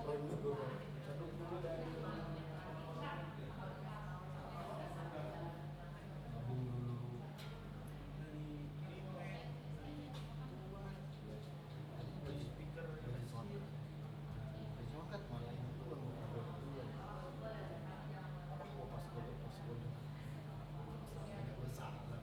nabung dulu. Beli speaker, beli soundcard. Beli soundcard malah yang itu yang berdua. Pas gue banyak besar lah.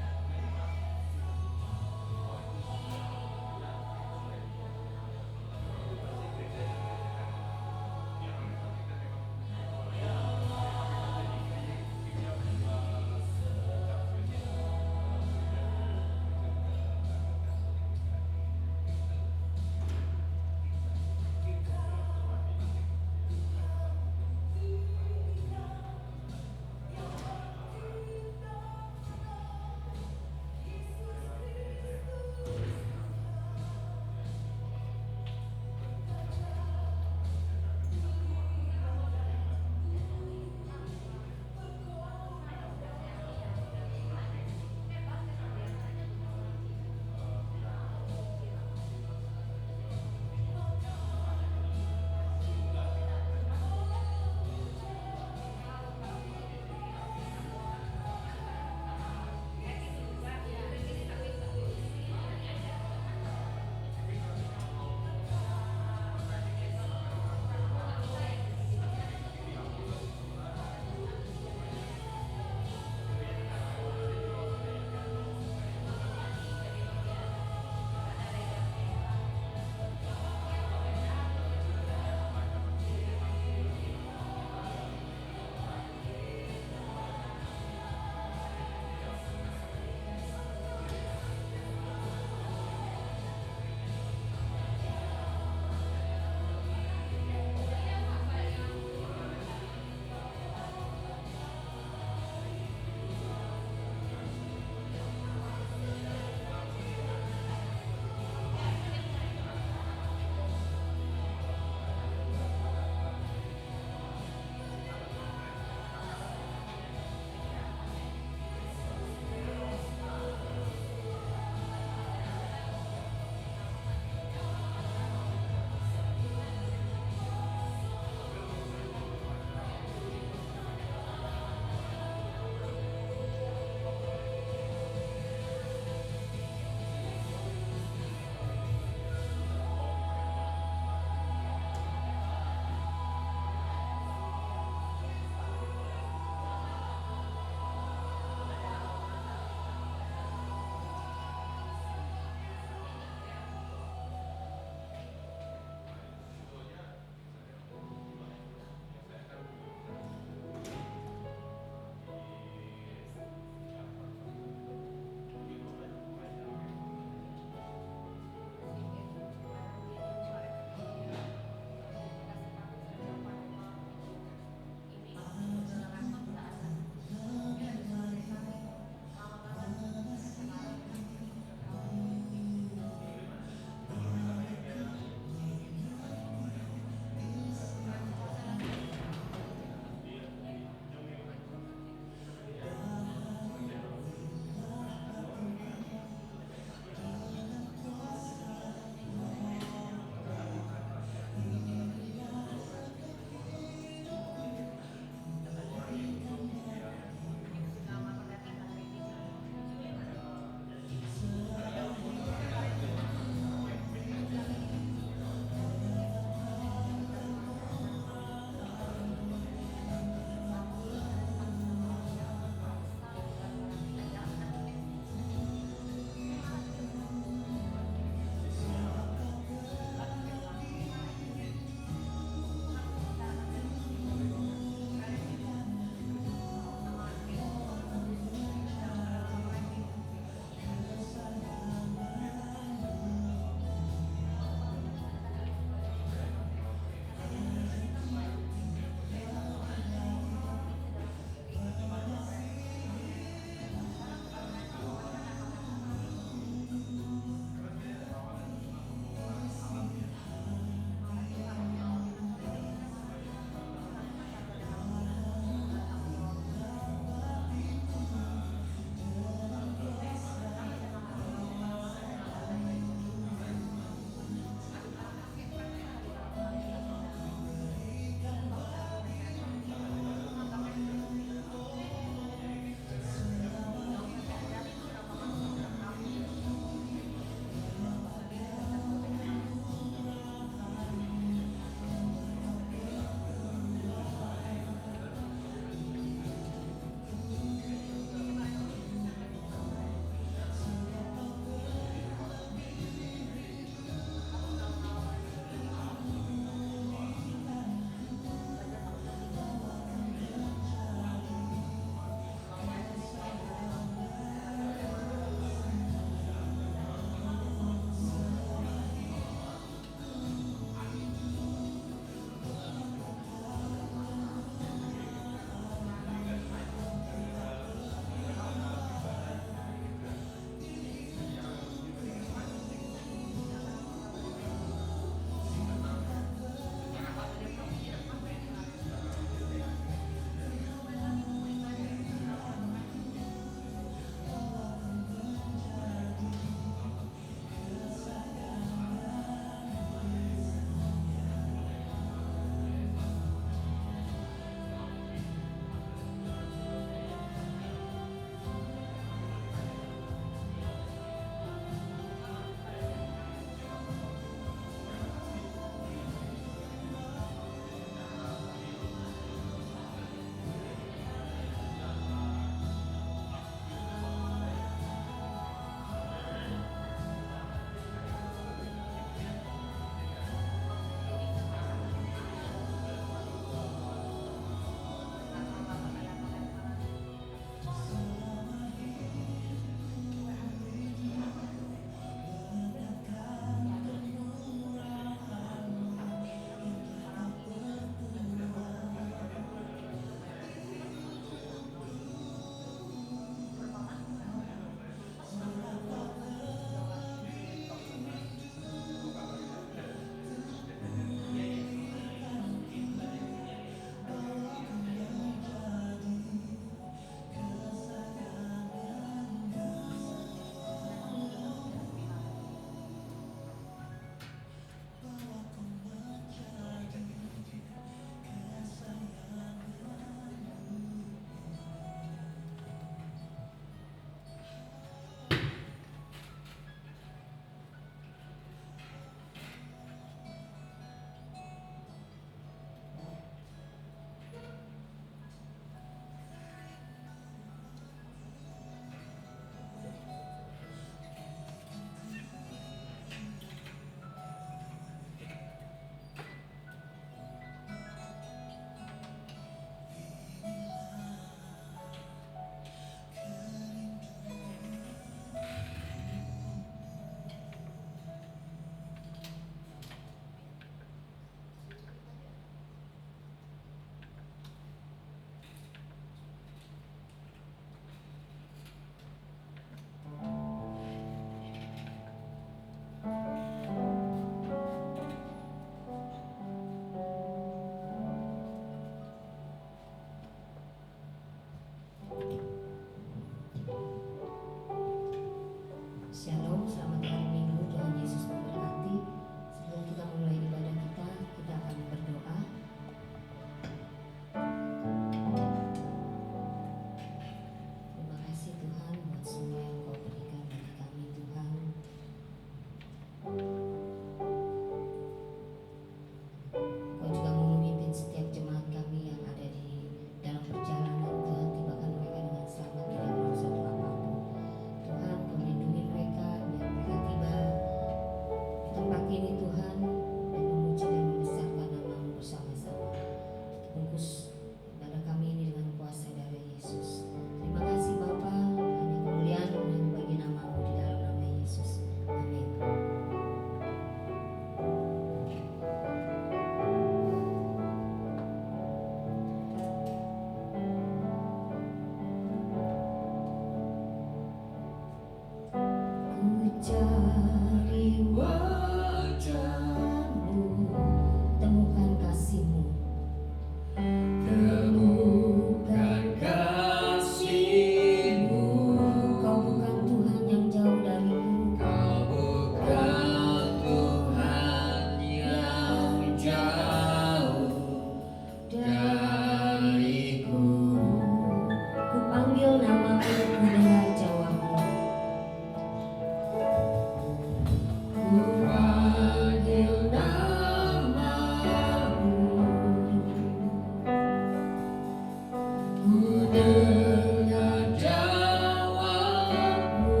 dengar jawabmu.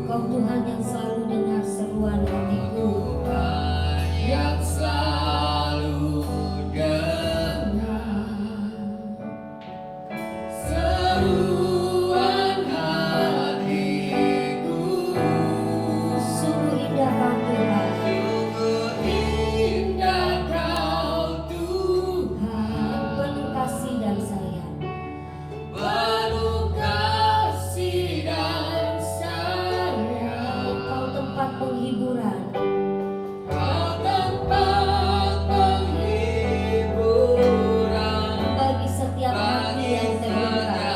Kau Tuhan yang selalu dengar seruan hatiku, yang selalu dengar seruan hatiku. Sungguh indah Kau Tuhan, sungguh indah Kau Tuhan, penuh kasih dan sayang, penuh kasih dan sayang. Kau tempat penghiburan, Kau tempat penghiburan bagi setiap hati yang terluka.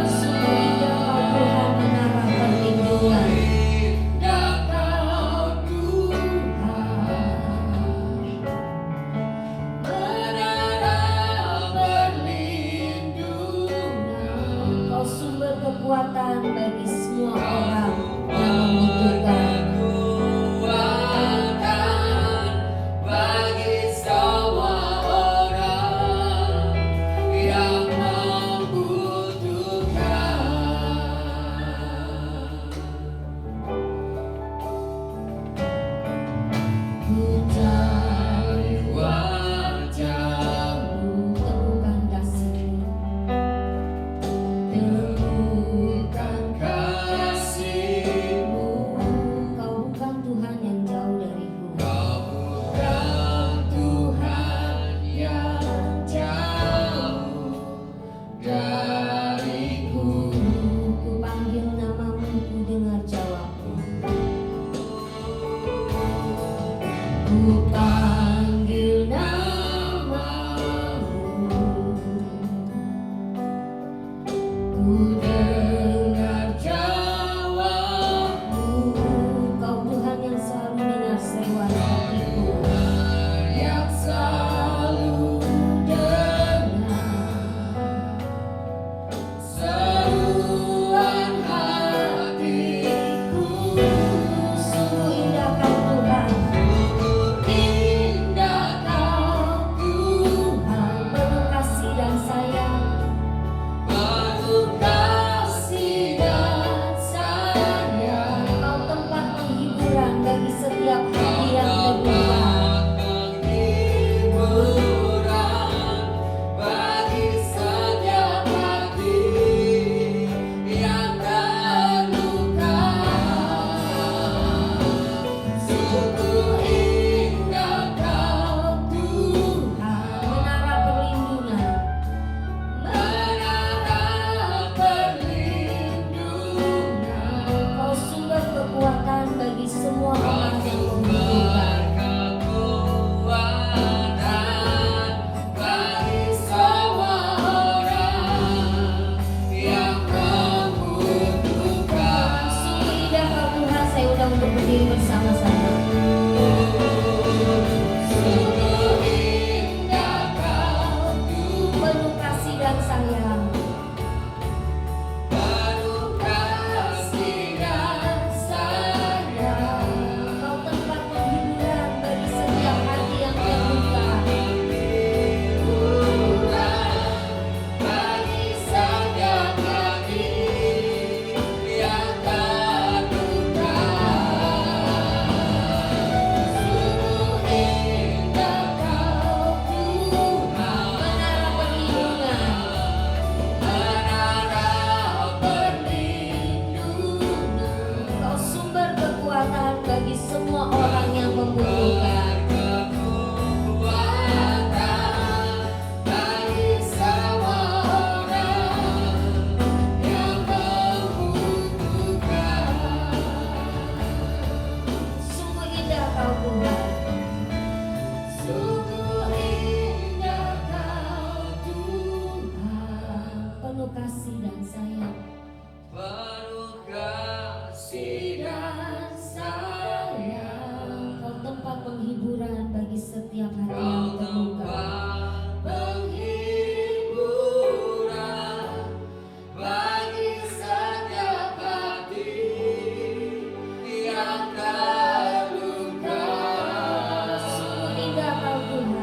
Sungguh indah Kau Tuhan, menara perlindungan. Indah Kau Tuhan, menara perlindungan. Kau sumber kekuatan bagi semua orang yang membutuhkan. Bagi semua orang yang membutuhkan. Ku cari wajah-Mu, temukan kasih-Mu, temukan kasih-Mu. Kau bukan Tuhan yang jauh dariku, Kau bukan Tuhan yang jauh dariku. Ku panggil nama-Mu, ku dengar jawab-Mu. Ku panggil nama-Mu, ku dengar jawab-Mu. Kau Tuhan yang selalu dengar seruan hatiku, yang selalu dengar seruan hatiku. Sungguh indah Kau Tuhan, indah Kau Tuhan, penuh kasih dan sayang, penuh kasih dan sayang. Kau tempat penghiburan bagi setiap hati yang terluka. Bagi setiap hati yang terluka. Sungguh indah Kau Tuhan, menara perlindungan. Menara perlindungan. Kau sumber kekuatan bagi semua orang yang membutuhkan. Bagi semua orang yang membutuhkan. Sungguh indah Kau Tuhan, saya undang untuk berdiri bersama-sama. Sungguh indah Kau Tuhan, penuh kasih dan sayang, penuh kasih dan sayang. Kau tempat penghiburan bagi setiap hati yang terluka. Bagi setiap hati yang terluka. Sungguh indah Kau Tuhan, menara perlindungan. Menara perlindungan. Kau sumber kekuatan bagi semua orang yang membutuhkan. Bagi semua orang yang membutuhkan. Sungguh indah Kau Tuhan, sungguh indah Kau Tuhan, penuh kasih dan sayang, penuh kasih dan sayang. Kau tempat penghiburan bagi setiap hati yang terluka. Penghiburan bagi setiap hati yang terluka. Sungguh indah Kau Tuhan,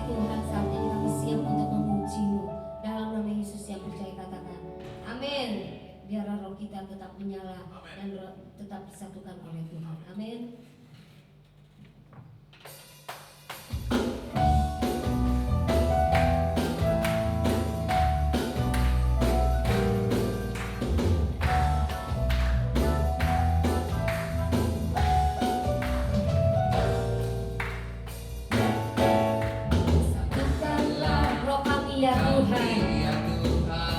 Tuhan, saat ini kami siap untuk memuji-Mu. Dalam nama Yesus yang percaya katakan amin. Biarlah roh kita tetap menyala dan tetap disatukan oleh Tuhan. Amin. Satukanlah roh kami ya Tuhan.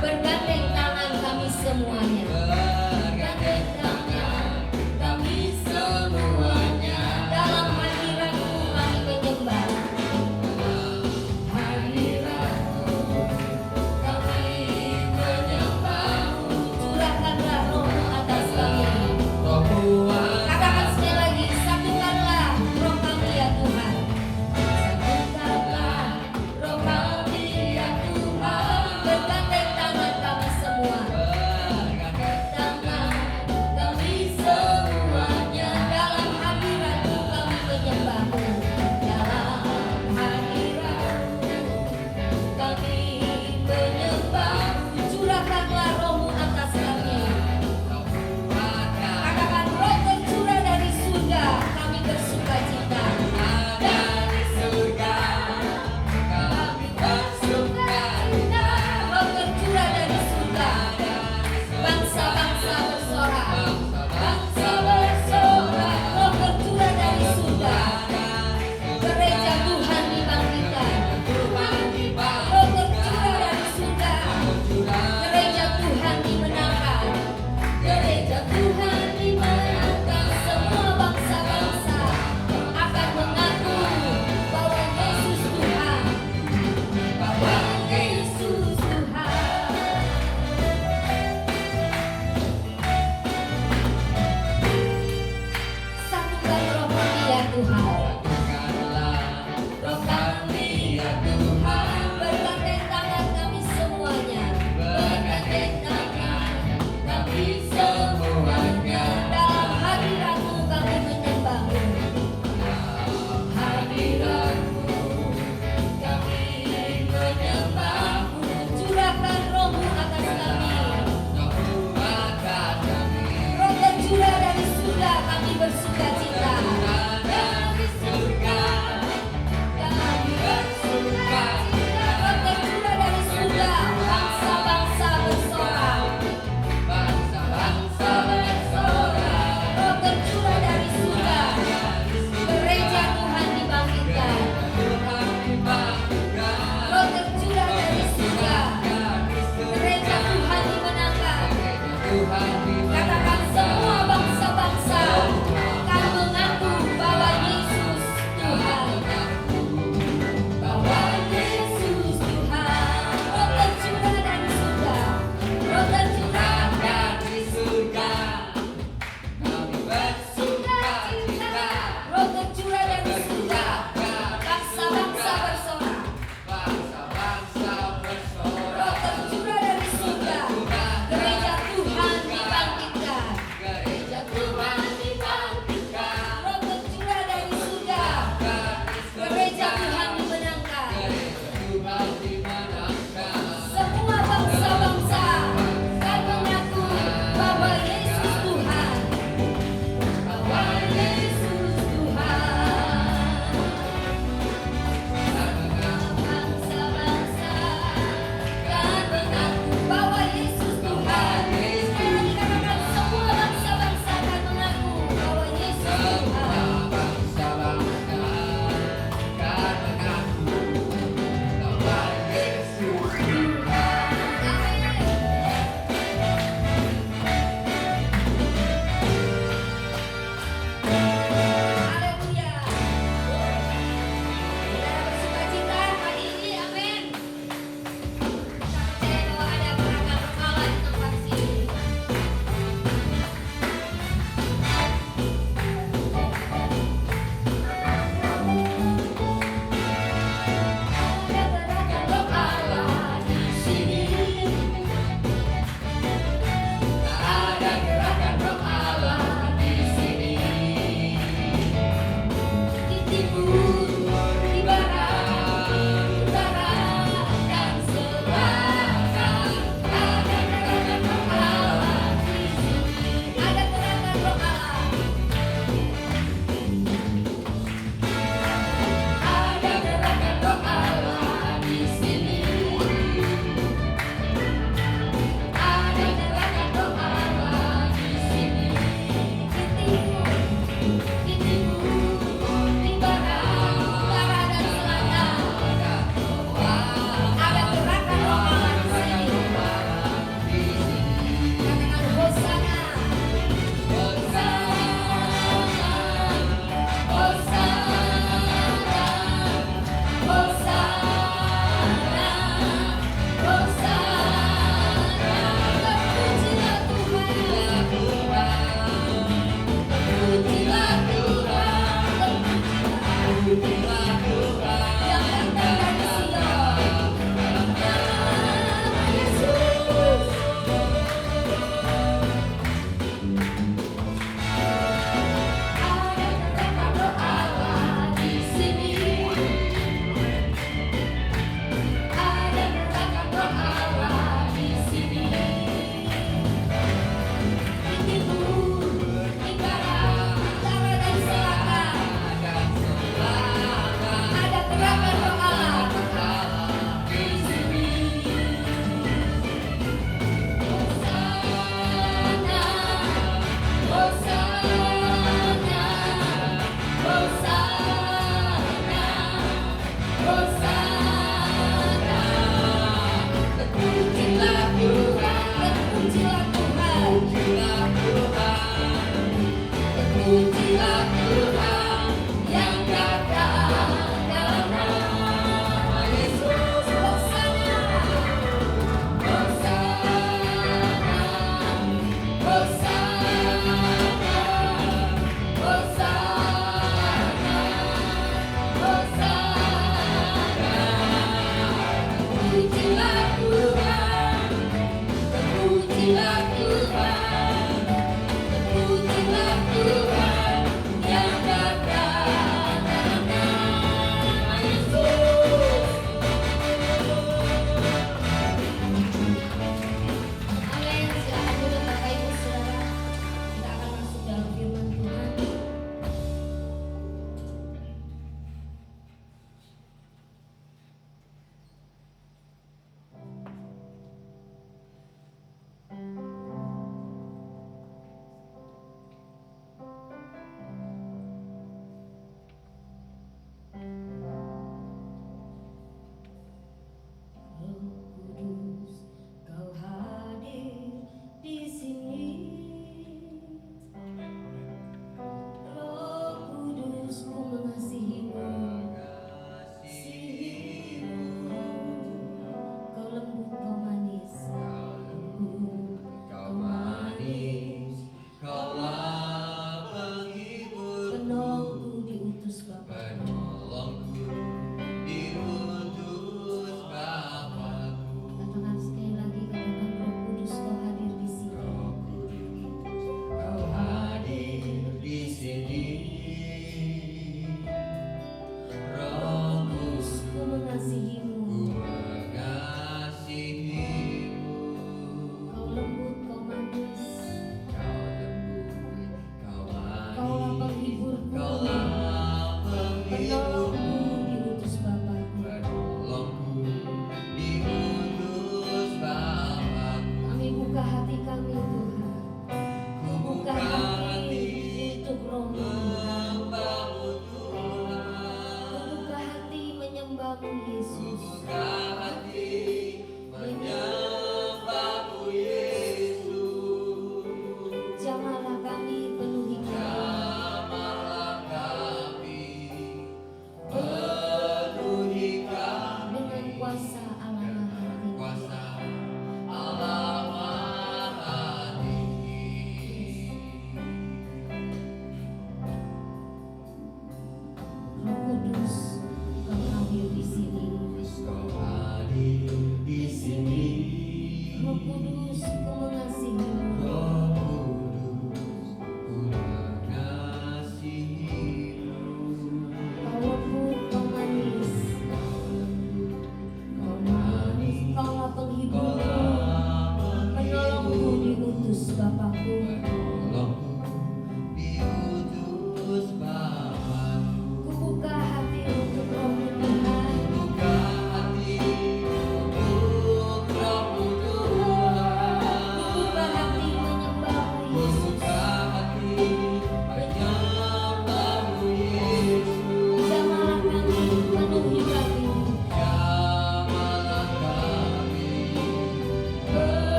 Bergandeng tangan kami semuanya. Bergandeng tangan kami semuanya. Dalam hadirat-Mu kami menyembah. Hadirat-Mu kami menyembah-Mu. Curahkanlah roh-Mu atas kami. Katakan sekali lagi, satukanlah roh kami ya Tuhan. Satukanlah roh kami ya Tuhan. Bergandeng tangan kami semuanya.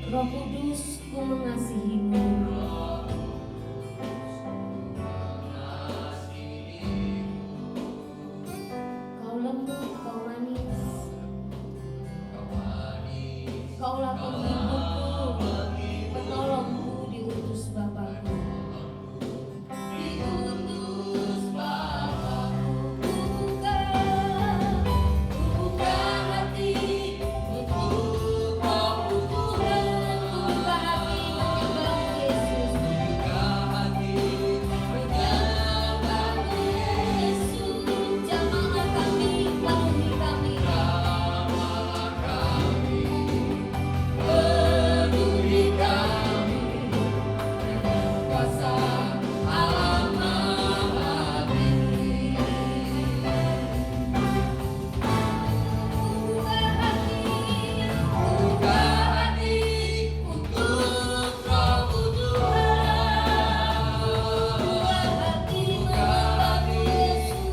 Roh Kudus, ku mengasihimu. Kau lembut, kau manis, kaulah penghiburku, penolongku diutus Bapakku. Diutus Bapakku, buka hati untuk Kau Tuhan, buka hati menyembah Yesus, buka hati menyembah Yesus. Jamahlah kami, penuhi kami, jamahlah kami, penuhi kami dengan kuasa Allah Maha Tinggi. Buka hati untuk Roh Tuhan, buka hati menyembah Yesus.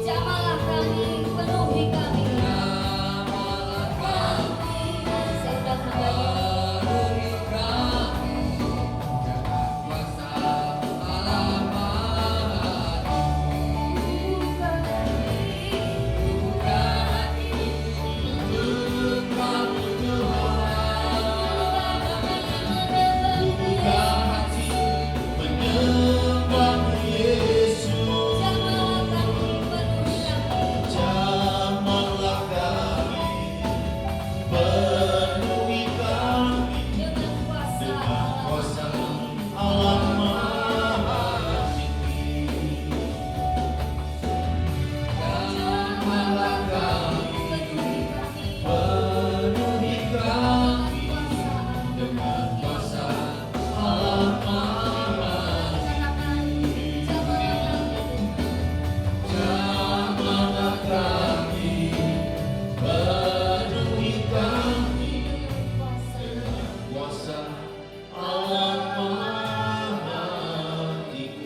Jamahlah kami, penuhi kami, jamahlah kami, sedang penuhi kami dengan kuasa Allah Maha Tinggi. Buka hati untuk Roh Tuhan, buka hati menyembah Yesus. Jamahlah kami, penuhi kami, jamahlah kami, penuhi kami dengan kuasa Allah Maha Tinggi. Jamahlah kami, penuhi kami dengan kuasa Allah Maha Tinggi. Jamahlah kami, penuhi kami dengan kuasa Allah Maha Tinggi.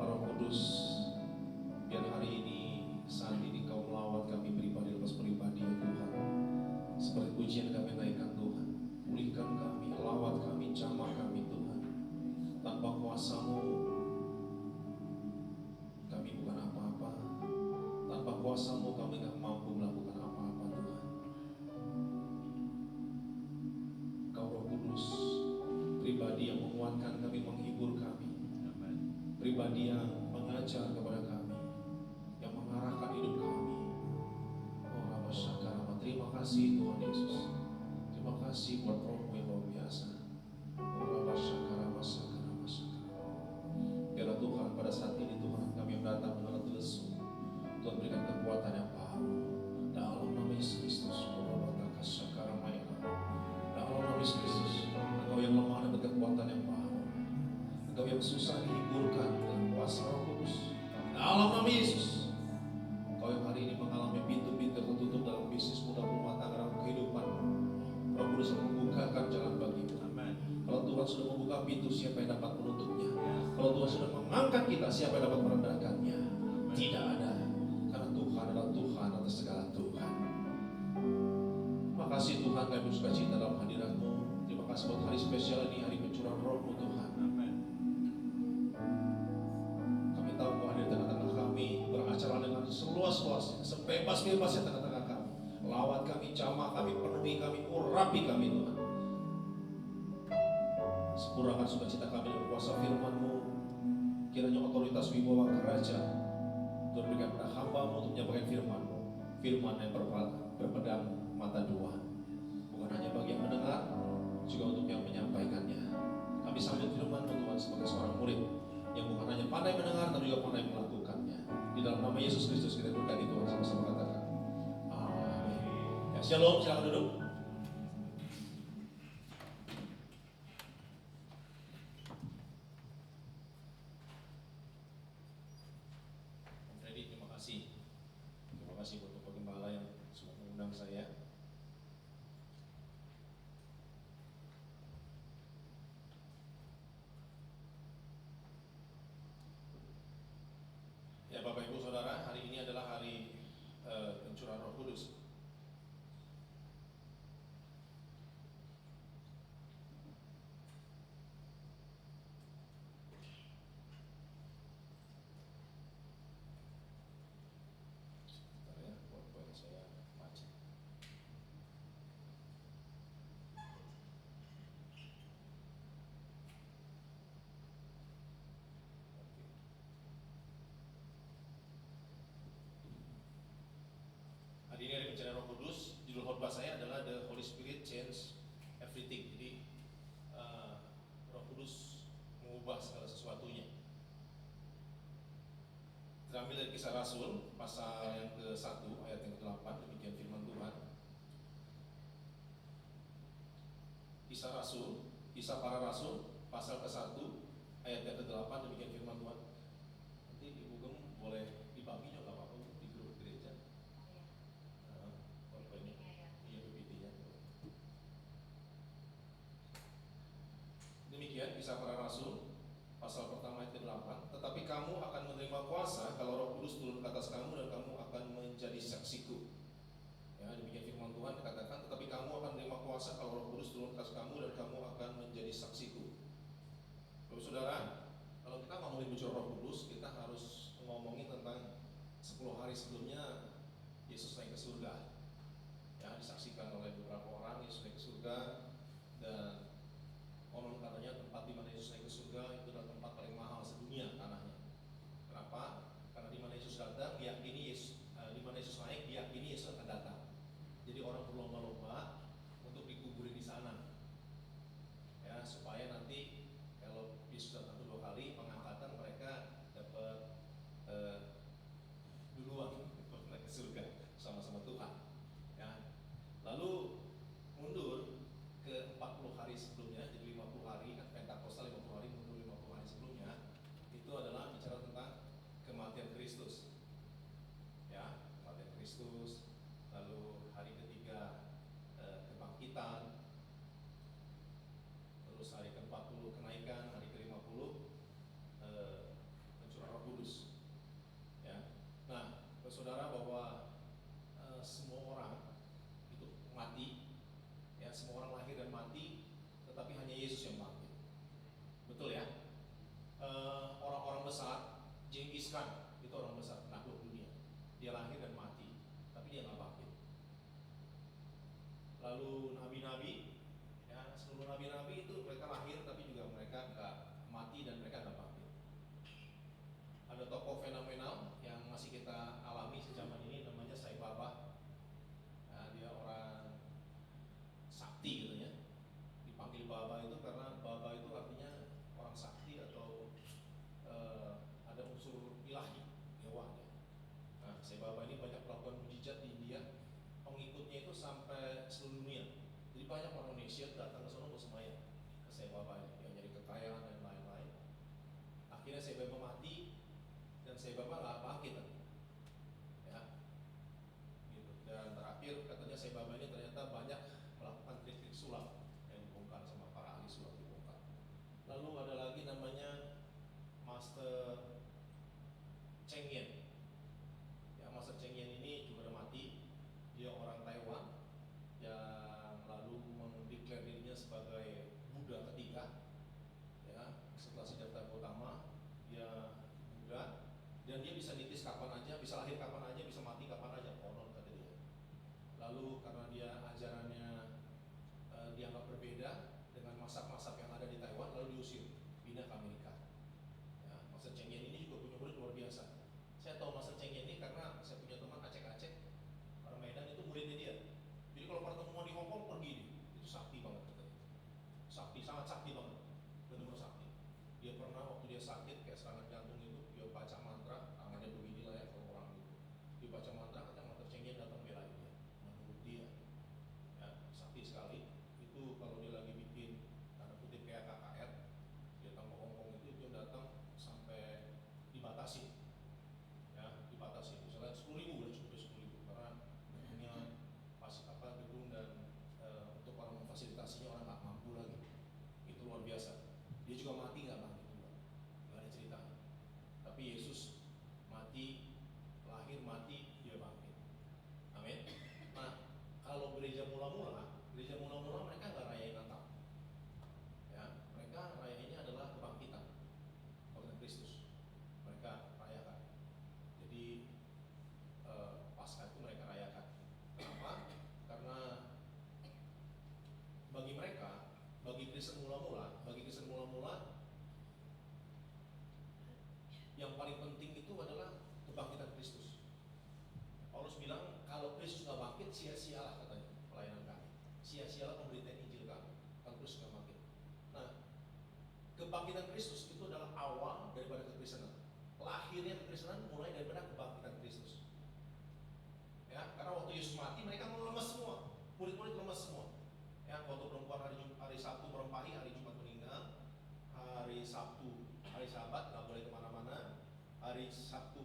Roh Kudus, biar hari ini, saat ini Kau melawat kami pribadi lepas pribadi ya Tuhan. Seperti pujian kami naikkan Tuhan, pulihkan kami, lawat kami, jamah kami Tuhan. Tanpa kuasa-Mu kami bukan apa-apa. Tanpa kuasa-Mu kami gak mampu melakukan apa-apa Tuhan. Kau Roh Kudus, pribadi yang menguatkan kami, menghibur kami, pribadi yang mengajar kepada kami, yang mengarahkan hidup kami. Oh Rama Syakarama, terima kasih Tuhan Yesus. Terima kasih buat Roh-Mu yang luar biasa. Oh Rama Syakarama, Syakarama, Syakarama. Biarlah Tuhan pada saat ini Tuhan kami yang datang dengan hati lesu, Tuhan berikan kekuatan yang baru dalam nama Yesus Kristus. Oh Rama Syakarama ya Allah. Dalam nama Yesus Kristus, Engkau yang lemah dapat kekuatan yang baru. Engkau yang susah dihiburkan dengan kuasa Roh Kudus. Dalam nama Yesus. Engkau yang hari ini mengalami pintu-pintu tertutup dalam bisnismu dan rumah tangga dalam kehidupan. Roh Kudus akan membukakan jalan bagimu. Kalau Tuhan sudah membuka pintu, siapa yang dapat menutupnya? Kalau Tuhan sudah mengangkat kita, siapa yang dapat merendahkannya? Tidak ada. Karena Tuhan adalah Tuhan atas segala Tuhan. Terima kasih Tuhan, kami bersuka cita dalam hadirat-Mu. Terima kasih buat hari spesial ini, hari pencurahan Roh-Mu Tuhan. Kami tahu Kau hadir di tengah-tengah kami, beracara dengan seluas-luasnya, sebebas-bebasnya tengah-tengah kami. Lawat kami, jamah kami, penuhi kami, urapi kami Tuhan. Sempurnakan sukacita kami dengan kuasa firman-Mu. Kiranya otoritas wibawa kerajaan Tuhan berikan pada hamba-Mu untuk menyampaikan firman-Mu, firman yang berpedang mata dua, bukan hanya bagi yang mendengar, juga untuk yang menyampaikannya. Kami sambut firman-Mu Tuhan sebagai seorang murid yang bukan hanya pandai mendengar, tapi juga pandai melakukannya. Di dalam nama Yesus Kristus kita berkati Tuhan, sama-sama katakan amin. Ya, shalom, silakan duduk. Terima kasih. kasih buat Bapak Gembala yang sudah mengundang saya. Ya Bapak Ibu Saudara, hari ini adalah hari pencurahan Roh Kudus. Sebentar ya, buat saya baca. Oke. Hari ini hari pencurahan Roh Kudus. Judul khotbah saya adalah The Holy Spirit Change Everything. Jadi Roh Kudus mengubah segala sesuatunya. Terambil dari Kisah Rasul pasal yang ke-1 ayat yang ke-8, demikian firman Tuhan. Kisah para Rasul pasal ke-1 ayat yang ke-8, demikian firman Tuhan. Nanti Ibu Gem boleh dibagi juga apa-apa di grup gereja. Kalau ini iya PPT-nya. Demikian Kisah para Rasul pasal pertama ayat ke-8. Tetapi kamu akan menerima kuasa kalau Roh Kudus turun ke atas kamu dan kamu akan menjadi saksiku. Ya, demikian firman Tuhan dikatakan, tetapi kamu akan menerima kuasa kalau Roh Kudus turun ke atas kamu dan kamu akan menjadi saksiku. Bapak Saudara, kalau kita ngomongin bicara Roh Kudus, kita harus ngomongin tentang 10 hari sebelumnya Yesus naik ke surga. Ya, disaksikan oleh beberapa orang Yesus naik ke surga, dan konon katanya tempat di mana Yesus naik ke surga itu adalah tempat paling mahal sedunia tanahnya. Kenapa? Karena di mana Yesus datang, diyakini Yesus, di mana Yesus naik, diyakini Yesus akan datang. Jadi orang berlomba-lomba untuk dikuburin di sana. Ya, supaya nanti kalau Yesus datang kedua kali, pengangkatan mereka dapat duluan naik ke surga sama-sama Tuhan. Ya. Lalu mundur ke 40 hari sebelumnya, jadi 50 hari kan Pentakosta 50 hari, mundur 50 hari sebelumnya, itu adalah bicara tentang kematian Kristus. Ya, kematian Kristus. Lalu hari ketiga kebangkitan. Terus hari ke-40 kenaikan, hari ke-50 pencurahan Roh Kudus. Ya. Nah, saudara, bahwa semua orang itu mati. Ya, semua orang lahir dan mati, tetapi hanya Yesus yang bangkit. Betul ya? Orang-orang besar, Genghis Khan itu orang besar penakluk dunia. Dia lahir dan mati, tapi dia nggak bangkit. Lalu nabi-nabi, ya, seluruh nabi-nabi itu mereka lahir, tapi juga mereka nggak mati dan mereka nggak bangkit. Ada tokoh fenomenal yang masih kita alami sejaman ini, namanya Sai Baba. Nah, dia orang sakti gitu ya. Dipanggil Baba itu karena Baba itu artinya orang sakti atau ada unsur ilahi, dewa ya. Nah, Sai Baba ini banyak melakukan mujizat di India. Pengikutnya itu sampai seluruh dunia. Jadi banyak orang Indonesia datang ke sana untuk sembahyang ke Sai Baba ini, yang nyari kekayaan dan lain-lain. Akhirnya Sai Baba mati dan Sai Baba nggak bangkit lagi. Ya. Gitu. Dan terakhir katanya Sai Baba ini ternyata banyak melakukan trik-trik sulap yang dibongkar sama para ahli sulap dibongkar. Lalu ada lagi namanya Master Cheng Yen. Ya, Master Cheng Yen ini juga udah mati. Dia orang Taiwan yang lalu mendeklar dirinya sebagai Buddha ketiga. Ya, setelah Siddhartha Gautama, dia Buddha, dan dia bisa nitis kapan aja, bisa lahir kapan aja, bisa mati kapan aja, konon kata dia. Lalu karena dia ajarannya dianggap berbeda dengan masak-masak yang ada di Taiwan, lalu diusir, pindah ke Amerika. Ya, Master Cheng Yen ini juga punya murid luar biasa. Saya tahu Master Cheng Yen ini karena saya punya teman Aceh-Aceh, orang Medan, itu muridnya dia. Jadi kalau pertemuan di Hongkong pergi nih, itu sakti banget katanya. Sakti, sangat sakti banget, benar-benar sakti. Dia pernah waktu dia sakit kayak serangan jantung itu, dia baca mantra, tangannya beginilah ya kalau orang itu. Dia baca mantra, katanya Master Cheng Yen datang belain dia, menurut dia. Ya, sakti sekali. Itu kalau dia lagi bikin tanda kutip yang paling penting itu adalah kebangkitan Kristus. Paulus bilang kalau Kristus nggak bangkit, sia-sialah katanya pelayanan kami, sia-sialah pemberitaan Injil kami kalau Kristus nggak bangkit. Nah, kebangkitan Kristus itu adalah awal daripada kekristenan. Lahirnya kekristenan mulai daripada kebangkitan Kristus. Ya, karena waktu Yesus mati mereka lemas semua, murid-murid lemas semua. Ya, waktu perempuan hari Sabtu merempahi, hari Jumat meninggal, hari Sabtu, hari Sabat nggak boleh kemana-mana, hari Sabtu,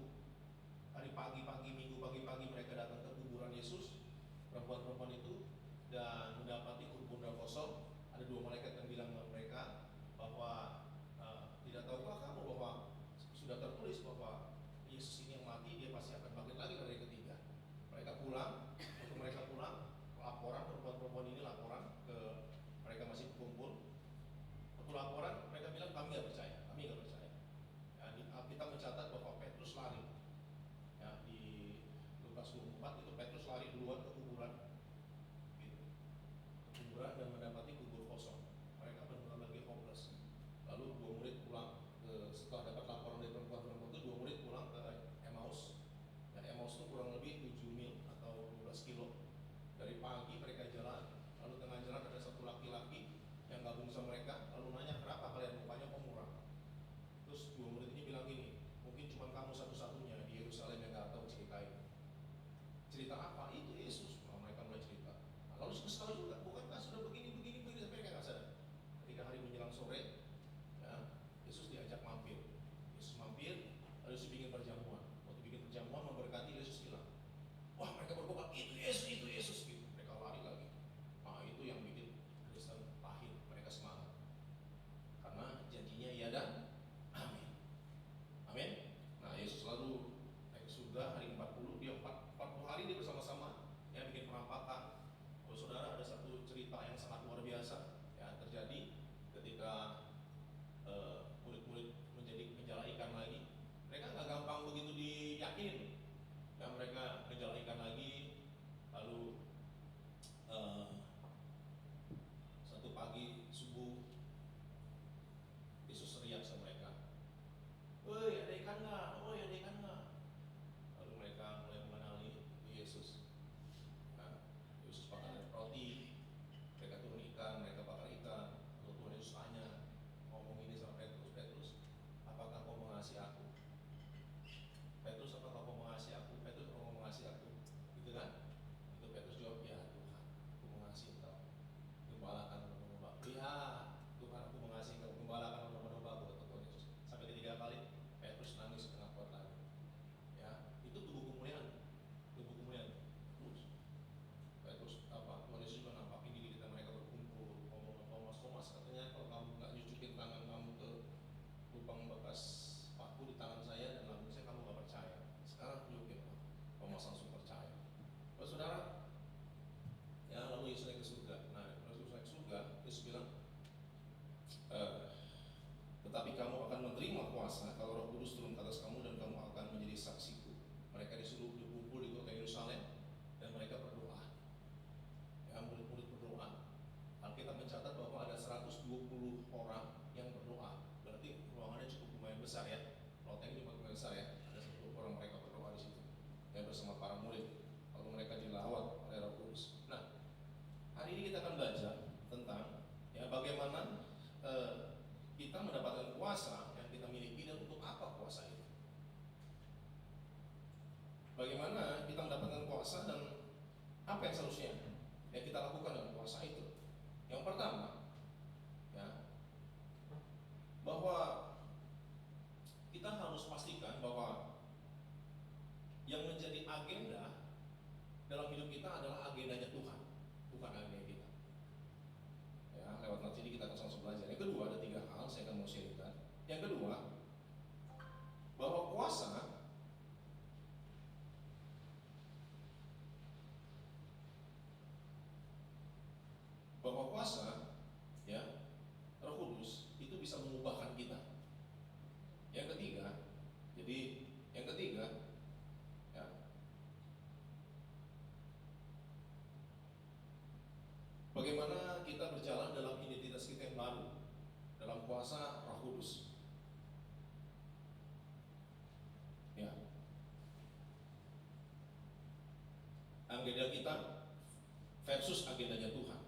hari pagi-pagi, Minggu pagi-pagi mereka datang ke kuburan Yesus, perempuan-perempuan itu, dan mendapati kuburan kosong. Ada dua malaikat yang bilang kepada mereka bahwa tidak tahukah kamu bahwa sudah tertulis bahwa Yesus ini yang mati, dia pasti akan bangkit lagi pada hari ketiga. Mereka pulang, waktu mereka pulang, laporan perempuan-perempuan ini laporan ke mereka masih berkumpul. Waktu laporan mereka bilang kami nggak percaya. Ya, di Alkitab mencatat bahwa Petrus lari. Ya, di Lukas 24 itu Petrus lari duluan ke kuburan, gitu. Kuburan dan mendapati kubur kosong. Mereka benar-benar lagi hopeless. Lalu dua murid pulang setelah dapat laporan dari perempuan-perempuan itu, dua murid pulang ke Emmaus. Dan Emmaus itu kurang lebih 7 mil atau 12 kilo. Dari pagi mereka jalan, lalu tengah jalan ada satu laki-laki yang gabung sama mereka, lalu nanya, kenapa kalian mukanya pemurah? Terus dua murid ini bilang gini, mungkin cuma kamu satu-satunya di Yerusalem yang gak tahu cerita ini. Cerita apa? Itu Yesus. Mereka mulai cerita. Nah, lalu kesal juga, bukankah sudah begini sampai mereka gak sadar. Ketika hari menjelang sore, ya, Yesus diajak mampir. Yesus mampir, lalu Yesus bikin perjamuan. Waktu bikin perjamuan memberkati, Yesus bilang, wah mereka berkata, itu Yesus gitu. Mereka lari lagi. Nah itu yang bikin Kristen lahir, mereka semangat. Karena janjinya iya dan amin. Amin. Nah Yesus lalu naik ke surga hari 40, dia 40 hari dia bersama-sama, ya bikin penampakan. Kalau saudara ada satu cerita yang sangat luar biasa ya terjadi ketika murid-murid menjadi penjala ikan lagi. Mereka nggak gampang begitu diyakinin. Ya mereka menjala ikan lagi, lalu satu pagi subuh Yesus teriak sama mereka, woi ada ikan nggak? Lalu mereka mulai mengenali Yesus. Nah, Yesus bakar roti, mereka turun ikan, mereka bakar ikan. Lalu Tuhan Yesus tanya, ngomong ini sama Petrus, apakah kau mengasihi aku? Petrus, apakah kau mengasihi aku? Petrus, apakah kau mengasihi aku? Gitu kan? Itu Petrus jawab, ya Tuhan, aku mengasihi kau. Gembalakan domba-domba. Ya Tuhan, aku mengasihi kau. Gembalakan domba-domba, kata Tuhan Yesus. Sampai ketiga kali Petrus nangis setengah kuat lagi. Ya, itu tubuh kemuliaan. Terus Petrus Tuhan Yesus juga nampakin diri kita, mereka berkumpul, ngomong Thomas, katanya kalau kamu nggak nyucukin tangan kamu ke lubang bekas paku di tangan saya dan lambung saya, kamu nggak percaya. Sekarang tunjukin, Thomas langsung percaya. Lalu saudara, ya lalu Yesus naik ke surga. Nah, Yesus naik ke surga, Yesus bilang, tetapi kamu akan menerima kuasa kalau Roh Kudus turun ke atas kamu dan kamu akan menjadi saksiku. Mereka disuruh berkumpul di kota Yerusalem dan mereka berdoa. Ya, murid-murid berdoa. Alkitab mencatat bahwa ada 120 orang yang berdoa. Berarti ruangannya cukup lumayan besar ya. Loteng juga lumayan besar ya. Ada 10 orang mereka berdoa di situ. Dan bersama para murid. Lalu mereka dilawat oleh Roh Kudus. Nah, hari ini kita akan belajar tentang ya bagaimana kita mendapatkan kuasa yang kita miliki dan untuk apa kuasa itu. Bagaimana kita mendapatkan kuasa dan apa yang seharusnya yang kita lakukan dengan kuasa itu. Yang pertama, ya, bahwa kita harus pastikan bahwa yang menjadi agenda dalam hidup kita adalah agendanya Tuhan, bukan agenda kita. Ya, lewat nanti ini kita akan sama-sama belajar. Yang kedua, ada 3 hal saya akan mau sharingkan. Yang kedua, bahwa kuasa ya, Roh Kudus itu bisa mengubahkan kita. Yang ketiga, ya, bagaimana kita berjalan dalam identitas kita yang baru dalam kuasa Roh Kudus. agenda kita versus agendanya Tuhan.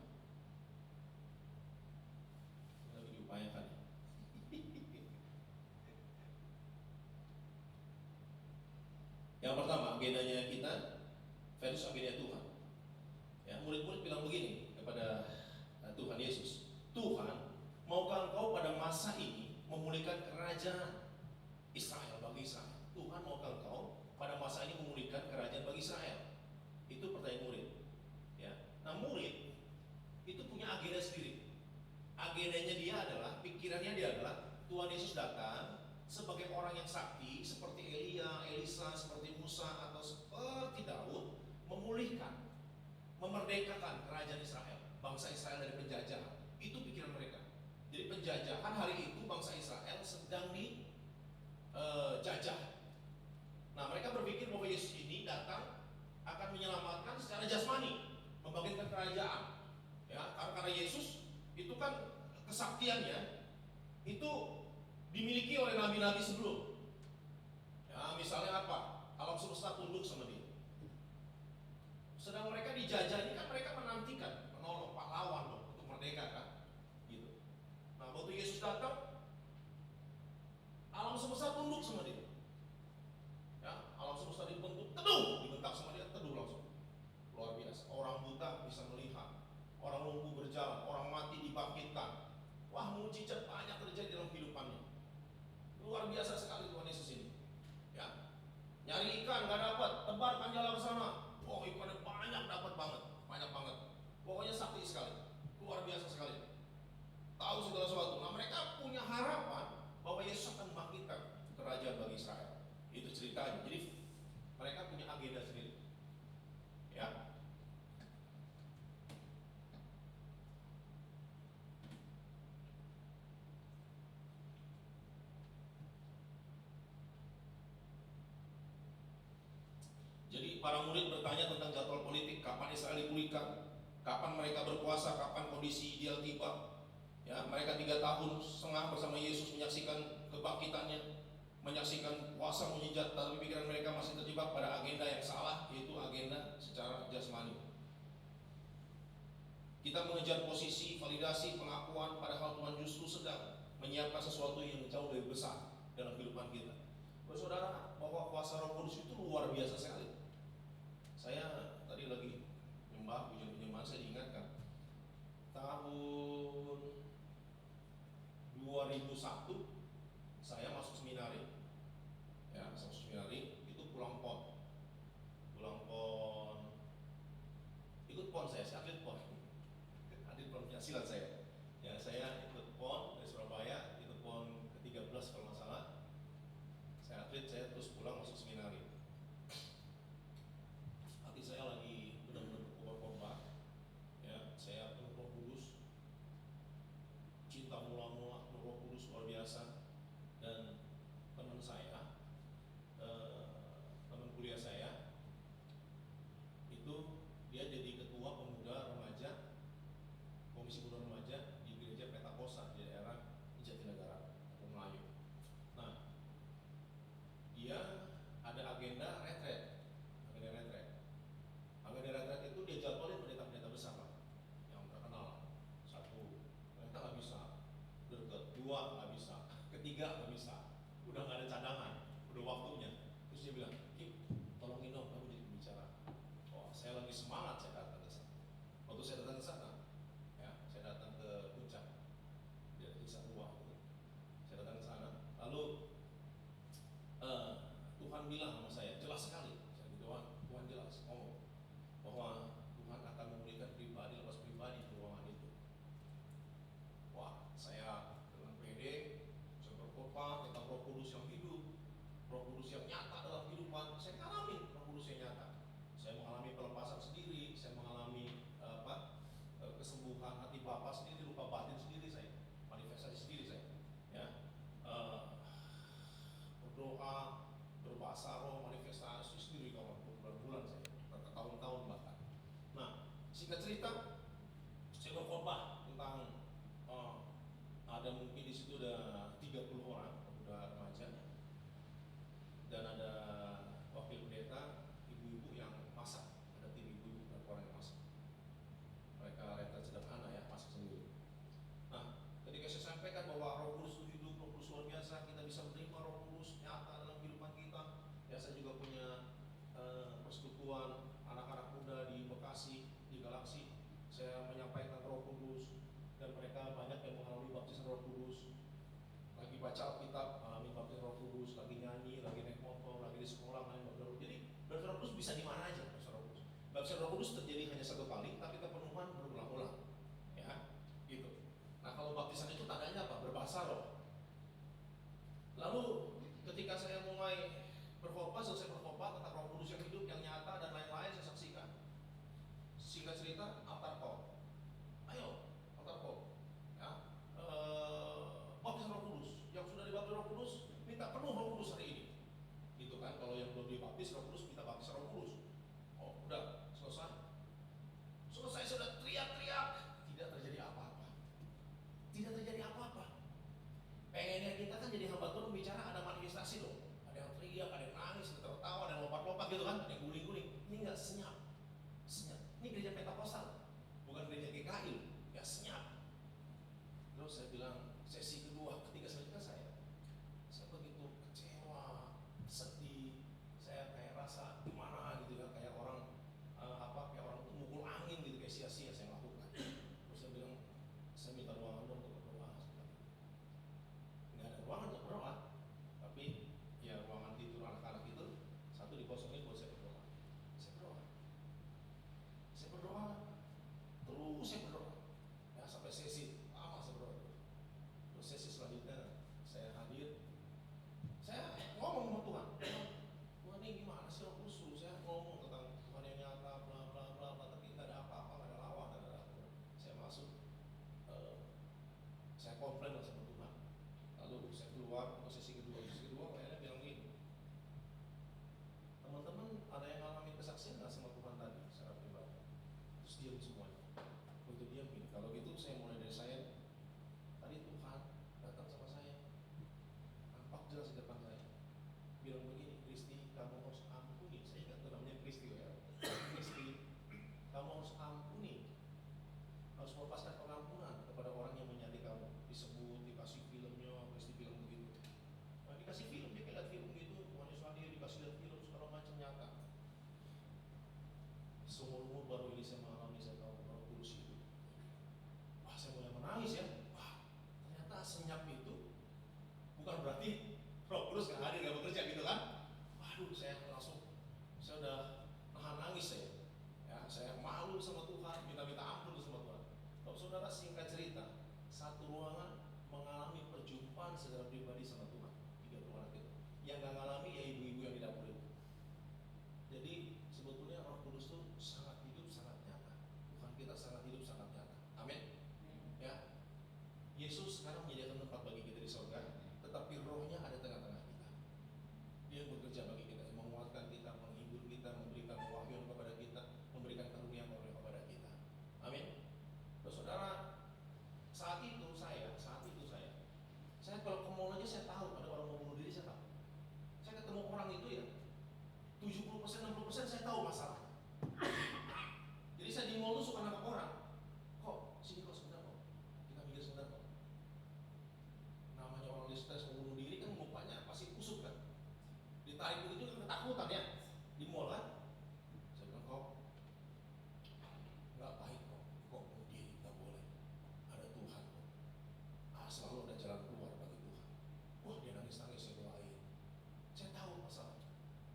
Lagi diupayakan. Yang pertama, agendanya kita versus agenda Tuhan. Ya, murid-murid bilang begini kepada Tuhan Yesus, Tuhan, maukah Engkau pada masa ini memulihkan kerajaan Israel bagi Israel? Tuhan, maukah Engkau pada masa ini memulihkan kerajaan bagi Israel? Itu pertanyaan murid. Ya, nah murid itu punya agenda sendiri. Agendanya dia adalah, pikirannya dia adalah Tuhan Yesus datang sebagai orang yang sakti seperti Elia, Elisa, seperti Musa atau seperti Daud, memulihkan, memerdekakan kerajaan Israel, bangsa Israel dari penjajahan. Itu pikiran mereka. Jadi penjajahan hari itu bangsa Israel sedang dijajah. Nah, mereka berpikir bahwa Yesus ini datang akan menyelamatkan secara jasmani, membangkitkan kerajaan. Ya, karena Yesus itu kan kesaktiannya itu dimiliki oleh nabi-nabi sebelum. Ya, misalnya apa? Alam semesta tunduk sama dia. Sedang mereka dijajah ini kan mereka menantikan menolong pahlawan loh untuk merdeka kan, gitu. Nah, waktu Yesus datang, alam semesta tunduk sama dia. Ya, alam semesta dibentuk, teduh, dibentak sama dia, teduh langsung. Luar biasa. Orang buta bisa melihat, orang lumpuh berjalan, orang mati dibangkitkan. Wah, mujizat banyak terjadi dalam kehidupannya. Luar biasa sekali Tuhan Yesus ini. Ya, nyari ikan nggak dapat, tebarkan jala ke sana. Oh, ikannya banyak, dapat banget, banyak banget. Pokoknya sakti sekali, luar biasa sekali. Tahu segala sesuatu. Nah, mereka punya harapan bahwa Yesus akan membangkitkan kerajaan bagi Israel. Itu ceritanya. Jadi mereka punya agenda sendiri. Ya. Jadi para murid bertanya tentang jadwal politik, kapan Israel dipulihkan, kapan mereka berkuasa, kapan kondisi ideal tiba. Ya, mereka 3 tahun setengah bersama Yesus menyaksikan kebangkitannya, menyaksikan kuasa mujizat, tapi pikiran mereka masih terjebak pada agenda yang salah, yaitu agenda secara jasmani. Kita mengejar posisi, validasi, pengakuan, padahal Tuhan justru sedang menyiapkan sesuatu yang jauh lebih besar dalam kehidupan kita. Saudara, bahwa kuasa Roh Kudus itu luar biasa sekali. Saya tadi lagi nyembah, pujian penyembahan, saya diingatkan tahun 2001 saya masuk seminari. Ya, masuk seminari itu pulang pon, ikut pon saya atlet pon, atlet pon pencaksilat saya. Ya, saya ikut pon dari Surabaya, ikut pon ke-13 kalau nggak salah. Saya atlet, saya terus pulang masuk seminari. Hati saya lagi benar-benar berkorban. Ya, saya penuh Roh Kudus, cinta mula-mula Roh Kudus luar biasa. Dan teman saya, teman kuliah saya, itu dia jadi ketua pemuda remaja, komisi pemuda remaja di gereja Pentakosta di daerah Jatinegara, Melayu. Nah, dia ada agenda retret. Agenda retret itu dia jadwalin pendeta-pendeta besar lah, yang terkenal. 1, ternyata nggak bisa. 2, nggak bisa. 3, nggak bisa. Udah nggak ada cadangan, udah waktunya. Terus dia bilang, Kim, tolongin dong, kamu jadi pembicara. Oh, saya lagi semangat, saya datang ke sana. Waktu saya datang ke sana, ya, saya datang ke puncak, dia bisa uang. Saya datang ke sana, lalu Tuhan bilang sama saya, jelas sekali. Saya bilang, Tuhan jelas ngomong bahwa Tuhan akan memberikan pribadi lepas pribadi di ruangan itu. Wah, saya dengan pede, saya berkhotbah tentang Roh Kudus yang hidup, Roh Kudus yang nyata dalam kehidupan. Saya mengalami Roh Kudus yang nyata. Saya mengalami pelepasan sendiri, saya mengalami kesembuhan hati Bapa sendiri, luka batin sendiri saya, manifestasi sendiri saya. Ya, berdoa, berbahasa roh, manifestasi sendiri kawan, berbulan-bulan saya, bertahun-tahun bahkan. Nah, singkat cerita, saya berkhotbah tentang ada mungkin di situ ada 30 orang pemuda remaja, dan ada wakil pendeta, ibu-ibu yang masak, ada tim ibu-ibu lagi baca Alkitab, ngalamin baptis Roh Kudus, lagi nyanyi, lagi naik motor, lagi di sekolah, ngalamin baptis Roh Kudus. Jadi baptis Roh Kudus bisa di mana aja baptis Roh Kudus. Baptis Roh Kudus terjadi hanya satu kali, tapi kepenuhan berulang-ulang. Ya, gitu. Nah, kalau baptisan itu tandanya apa? Berbahasa roh. Lalu ketika saya mulai berkhotbah, selesai berkhotbah tentang Roh Kudus yang hidup, yang nyata dan lain-lain, saya saksikan. Singkat cerita, altar call. Ayo, altar call. Ya, baptis Roh Kudus. Yang sudah dibaptis Roh Kudus, minta penuh Roh Kudus hari ini. Gitu kan? Kalau yang belum dibaptis Roh Kudus, minta baptis Roh Kudus. Oh, udah selesai. Selesai sudah teriak-teriak, tidak terjadi apa-apa. Tidak terjadi apa-apa. Pengennya kita kan jadi hamba Tuhan bicara ada manifestasi dong. Ada yang teriak, ada yang nangis, ada yang tertawa, ada yang lompat-lompat gitu kan, ada yang guling-guling. Ini enggak, senyap. Senyap. Ini gereja Pentakosta, bukan gereja GKI. Ya, senyap. Terus saya bilang, sesi kedua ketika selanjutnya saya begitu kecewa, sedih. Saya kayak rasa gimana gitu ya, kayak orang kayak orang tuh mukul angin gitu, kayak sia-sia saya lakukan. Terus saya bilang, saya minta ruangan dong untuk berdoa. Nggak ada ruangan untuk berdoa, tapi ya ruangan tidur anak-anak itu satu dikosongin buat saya berdoa. Saya berdoa, terus saya berdoa. Ya, sampai sesi lama saya berdoa. Terus sesi selanjutnya saya hadir, saya ngomong sama Tuhan. Tuhan, ini gimana sih Roh Kudus? Saya ngomong tentang Tuhan yang nyata, bla bla bla bla, tapi nggak ada apa-apa, nggak ada lawan, nggak ada apa. Saya masuk, saya komplain lah sama Tuhan. Lalu saya keluar untuk sesi kedua. Sesi kedua kayaknya bilang gini, teman-teman ada yang ngalamin kesaksian nggak sama Tuhan tadi secara pribadi? Terus diam semuanya. Begitu diam gini. Kalau gitu saya mulai dari saya. Tadi Tuhan datang sama saya, nampak jelas di depan saya, bilang begini, Kristi, kamu harus ampuni. Saya ingat tuh namanya Kristi ya. Kristi, kamu harus ampuni, harus melepaskan pengampunan kepada orang yang menyakiti kamu. Disebut, dikasih filmnya, Kristi bilang begitu. Nah, dikasih film, dia lihat film gitu, Tuhan Yesus hadir, dikasih lihat film segala macam nyata. Seumur umur baru ini saya mengalami, saya tahu Roh Kudus itu. Wah, saya mulai menangis ya. Wah, ternyata senyap itu bukan berarti Roh Kudus nggak hadir, nggak bekerja gitu kan? Waduh, saya udah nahan nangis saya. Ya, saya malu sama Tuhan, minta ampun sama Tuhan. Kalau saudara singkat cerita, satu ruangan mengalami perjumpaan secara pribadi sama Tuhan. 3 ruangan itu. Yang nggak ngalami ya ibu-ibu yang di dapur itu. Jadi sebetulnya Roh Kudus itu sangat hidup, sangat nyata. Tuhan kita sangat hidup, sangat nyata. Amin. Ya, Yesus sekarang menyediakan tempat bagi kita di surga, tetapi Rohnya ada tengah-tengah kita. Dia bekerja bagi kita, menguatkan kita, menghibur kita, memberikan pewahyuan kepada kita, memberikan karunia kepada kita. Amin. Terus saudara, saat itu saya kalau ke mall aja saya tahu ada orang mau bunuh diri, saya tahu. Saya ketemu orang itu ya 70% 60% saya tahu masalah. Jadi saya di mall tuh suka nangkap orang. Kok sini kok sebentar kok. Kita mikir sebentar kok. Namanya orang di stres mau bunuh diri kan mukanya pasti kusut kan. Ditarik begitu kan ketakutan ya. Di mall kan. Saya bilang kok nggak baik kok bunuh diri, nggak boleh. Ada Tuhan kok. Selalu ada jalan keluar bagi Tuhan. Wah, dia nangis-nangis, saya doain. Saya tahu masalah.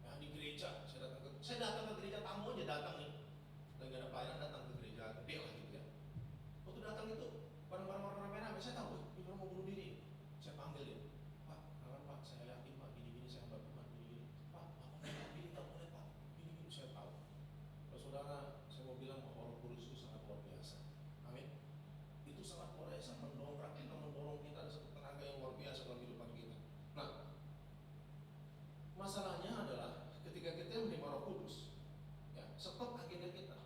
Ya, di gereja saya datang ke gereja, tamu aja datang nih. Lagi ada pelayanan datang ke gereja gede lah gitu ya. Waktu datang itu bareng-bareng orang ramai-ramai, saya tahu ini orang mau bunuh diri. Saya panggil dia, Pak, kenalan Pak, saya yakin Pak, gini-gini saya hamba Tuhan, gini-gini. Pak, ini nggak boleh Pak, gini-gini saya tahu. Kalau saudara, saya mau bilang bahwa Roh Kudus itu sangat luar biasa. Amin. Itu sangat luar biasa, mendongkrak kita, mendorong kita, ada satu tenaga yang luar biasa dalam kehidupan kita. Nah, masalahnya adalah ketika kita menerima Roh Kudus, ya, stop agenda kita.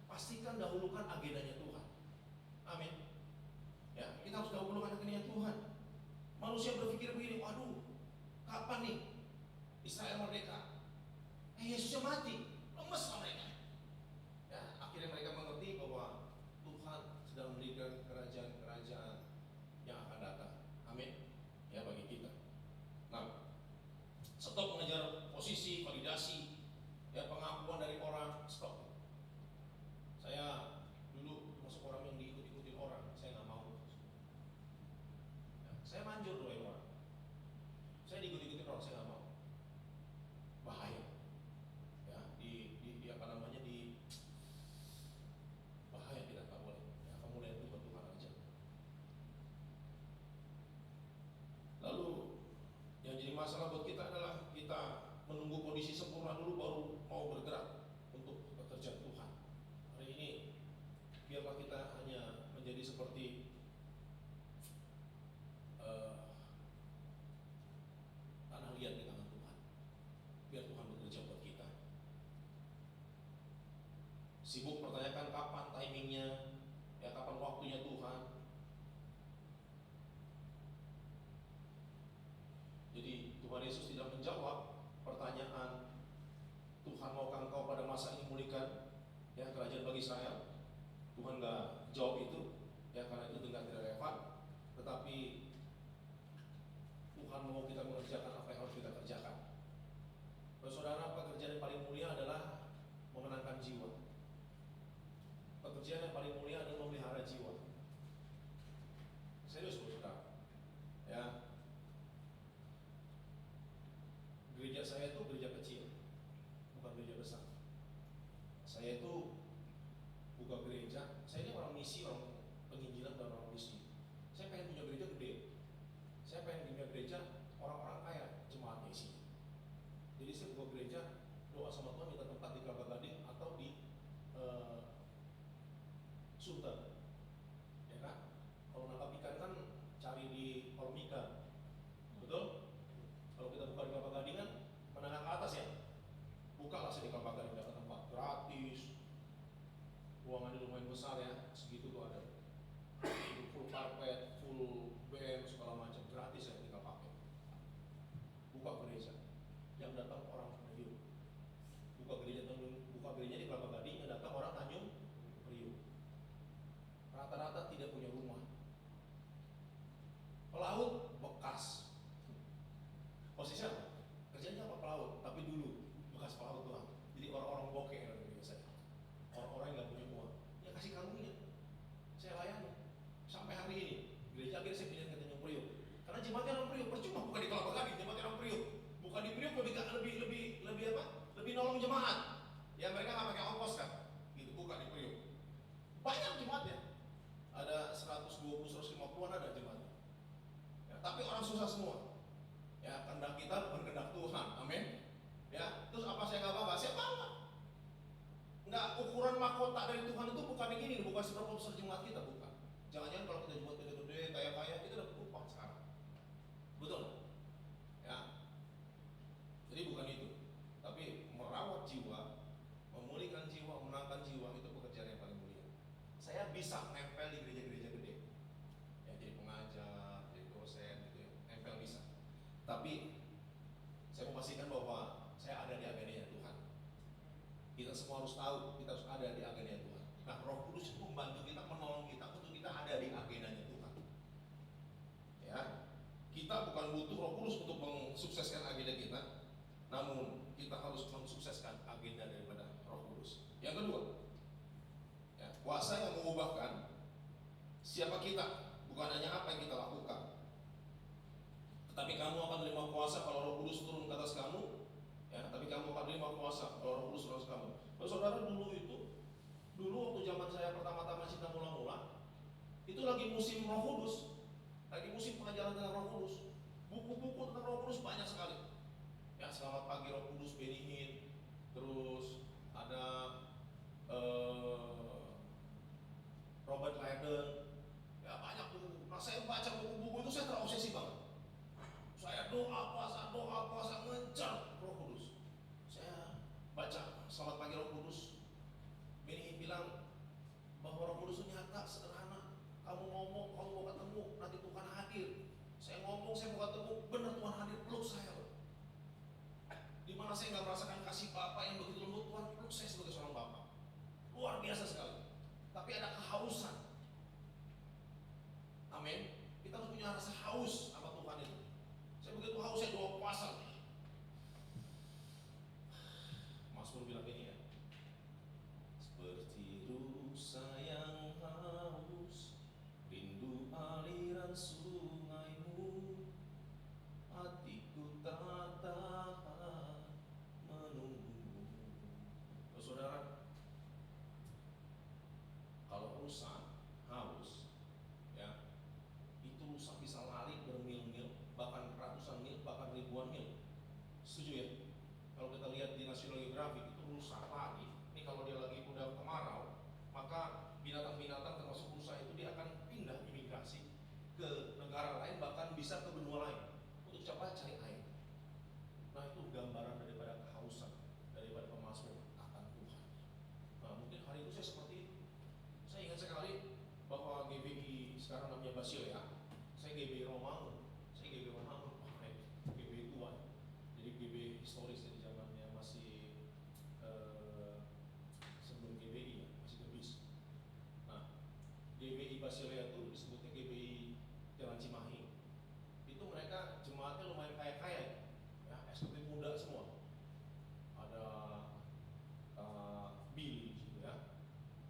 Pastikan dahulukan agendanya Tuhan. Amin. Ya, kita harus dahulukan agendanya Tuhan. Manusia berpikir begini, waduh, kapan nih Israel merdeka? Yesusnya mati, lemes lah mereka. Ya, akhirnya mereka mengerti bahwa Tuhan sedang memberikan kerajaan-kerajaan yang akan datang. Amin. Ya, bagi kita. Nah, stop mengejar posisi, validasi, ya, pengakuan dari orang, stop. Saya dulu masuk orang yang diikut-ikutin orang, saya nggak mau. masalah buat kita adalah kita menunggu kondisi sempurna dulu baru mau bergerak untuk pekerjaan Tuhan. Hari ini biarlah kita hanya menjadi seperti tanah liat di tangan Tuhan. Biar Tuhan bekerja buat kita. Sibuk pertanyakan kapan timingnya, ya kapan waktunya Tuhan. Jadi Tuhan Yesus tidak menjawab pertanyaan Tuhan maukah engkau pada masa ini memulihkan ya kerajaan bagi Israel. Tuhan gak jawab itu ya, karena itu tidak relevan. Tetapi Tuhan mau kita mengerjakan apa yang harus kita kerjakan. Saudara, pekerjaan yang paling mulia adalah memenangkan jiwa. Pekerjaan yang paling mulia adalah memelihara jiwa. Serius saudara. Ya. Gereja saya itu gereja kecil, bukan gereja besar. Saya itu buka gereja, saya ini orang misi, orang penginjilan dan orang misi. Saya pengen punya gereja gede. Saya pengen punya gereja orang-orang kaya, jemaatnya isinya. Jadi saya buka gereja, doa sama Tuhan minta tempat di Kelapa Gading atau di Sunter. Ya kan? Kalau nangkap ikan kan cari di kolam ikan. Betul? Kalau kita buka di Kelapa Gading kan menengah ke atas ya. Bukalah saya di Kelapa Gading, dapat tempat gratis. Ruangannya lumayan besar ya, segitu tuh ada. Full carpet, full band, segala macam gratis ya, tinggal pakai. Buka gereja, yang datang orang Priuk. Buka gereja di Kelapa Gading, yang datang orang Tanjung Priuk. Rata-rata tidak punya rumah. Pelaut bekas. Posisinya apa? Kerjanya apa? Pelaut, tapi dulu bekas pelaut doang. Jadi orang-orang bokeh yang biasanya. Orang-orang yang nggak punya uang, ya kasih karunia. Saya layani sampai hari ini. Gereja akhirnya saya pindah ke Tanjung Priok. Karena jemaatnya orang Priok, percuma bukan di Kelapa Gading, jemaatnya orang Priok. Bukan di Priok lebih apa? Lebih nolong jemaat. Ya mereka nggak pakai ongkos kan? Gitu, bukan di Priok. Banyak jemaatnya. Ada 120, 150-an ada jemaatnya. Ya, tapi orang susah semua. Ya, kehendak kita bukan kehendak Tuhan. Amin. Ya, terus apa saya nggak bawa? Saya bawa. Enggak, ukuran mahkota dari Tuhan itu bukan begini, bukan seberapa besar jemaat kita, bukan. Jangan-jangan kalau kita jemaat gede-gede, kaya-kaya, kita dapat upah sekarang. Betul? Ya. Jadi bukan itu. Tapi merawat jiwa, memulihkan jiwa, menangkan jiwa itu pekerjaan yang paling mulia. Saya bisa nempel di gereja-gereja gede. Ya, jadi pengajar, jadi dosen gitu ya. Nempel bisa. Tapi saya memastikan bahwa saya ada di agendanya Tuhan. Kita semua harus tahu, kita harus ada di agendanya Tuhan. Nah, Roh Kudus itu membantu kita, menolong kita untuk kita ada di agendanya Tuhan. Ya, kita bukan butuh Roh Kudus untuk mensukseskan agenda kita, namun kita harus mensukseskan agenda daripada Roh Kudus. Yang kedua, ya, kuasa yang mengubahkan siapa kita, bukan hanya apa yang kita lakukan. Tetapi kamu akan menerima kuasa kalau Roh Kudus turun ke atas kamu. Ya, tapi kamu akan menerima kuasa kalau Roh Kudus turun ke atas kamu. Kalau saudara dulu waktu zaman saya pertama-tama cinta mula-mula, itu lagi musim Roh Kudus, lagi musim pengajaran tentang Roh Kudus. Buku-buku tentang Roh Kudus banyak sekali. Ya, Selamat Pagi Roh Kudus, Benny Hinn, terus ada Robert Liardon, ya banyak buku. Nah, saya baca buku-buku itu saya terobsesi banget. Saya doa puasa ngejar Roh Kudus. Saya baca Selamat Pagi Roh Kudus. Benny Hinn bilang bahwa Roh Kudus itu nyata, sederhana. Kamu ngomong, kamu mau ketemu, nanti Tuhan hadir. Saya ngomong, saya mau ketemu, benar Tuhan hadir, peluk saya. Dimana saya nggak merasakan kasih Bapa yang begitu lembut, Tuhan peluk saya sebagai seorang Bapa. Luar biasa sekali. Tapi ada kehausan. Amin. Kita harus punya rasa haus sama Tuhan itu. Saya begitu haus, saya doa puasa. Mazmur bilang ini ya. Seperti rusa yang haus, rindu aliran sungaimu, hatiku tak tahan menunggu. Saudara, kalau rusa haus, ya, itu rusa bisa lari bermil-mil, bahkan ratusan mil, bahkan ribuan ribuan mil. Setuju ya? Kalau kita lihat di National Geographic itu rusa padi. Ini kalau dia lagi udah kemarau, maka binatang-binatang termasuk rusa itu dia akan pindah imigrasi ke negara lain, bahkan bisa ke benua lain untuk coba cari air. Nah itu gambaran daripada kehausan, daripada pemasmur akan Tuhan. Nah mungkin hari itu saya seperti itu. Saya ingat sekali bahwa GBI sekarang namanya Basilea, saya GBI Romangun, GBI tua, jadi GBI historis dari zamannya masih sebelum GBI ya, masih gebis. Nah GBI Basilea itu disebutnya GBI Jalan Cimahi. Itu mereka jemaatnya lumayan kaya-kaya, ya, eksekutif muda semua. Ada Billy gitu ya,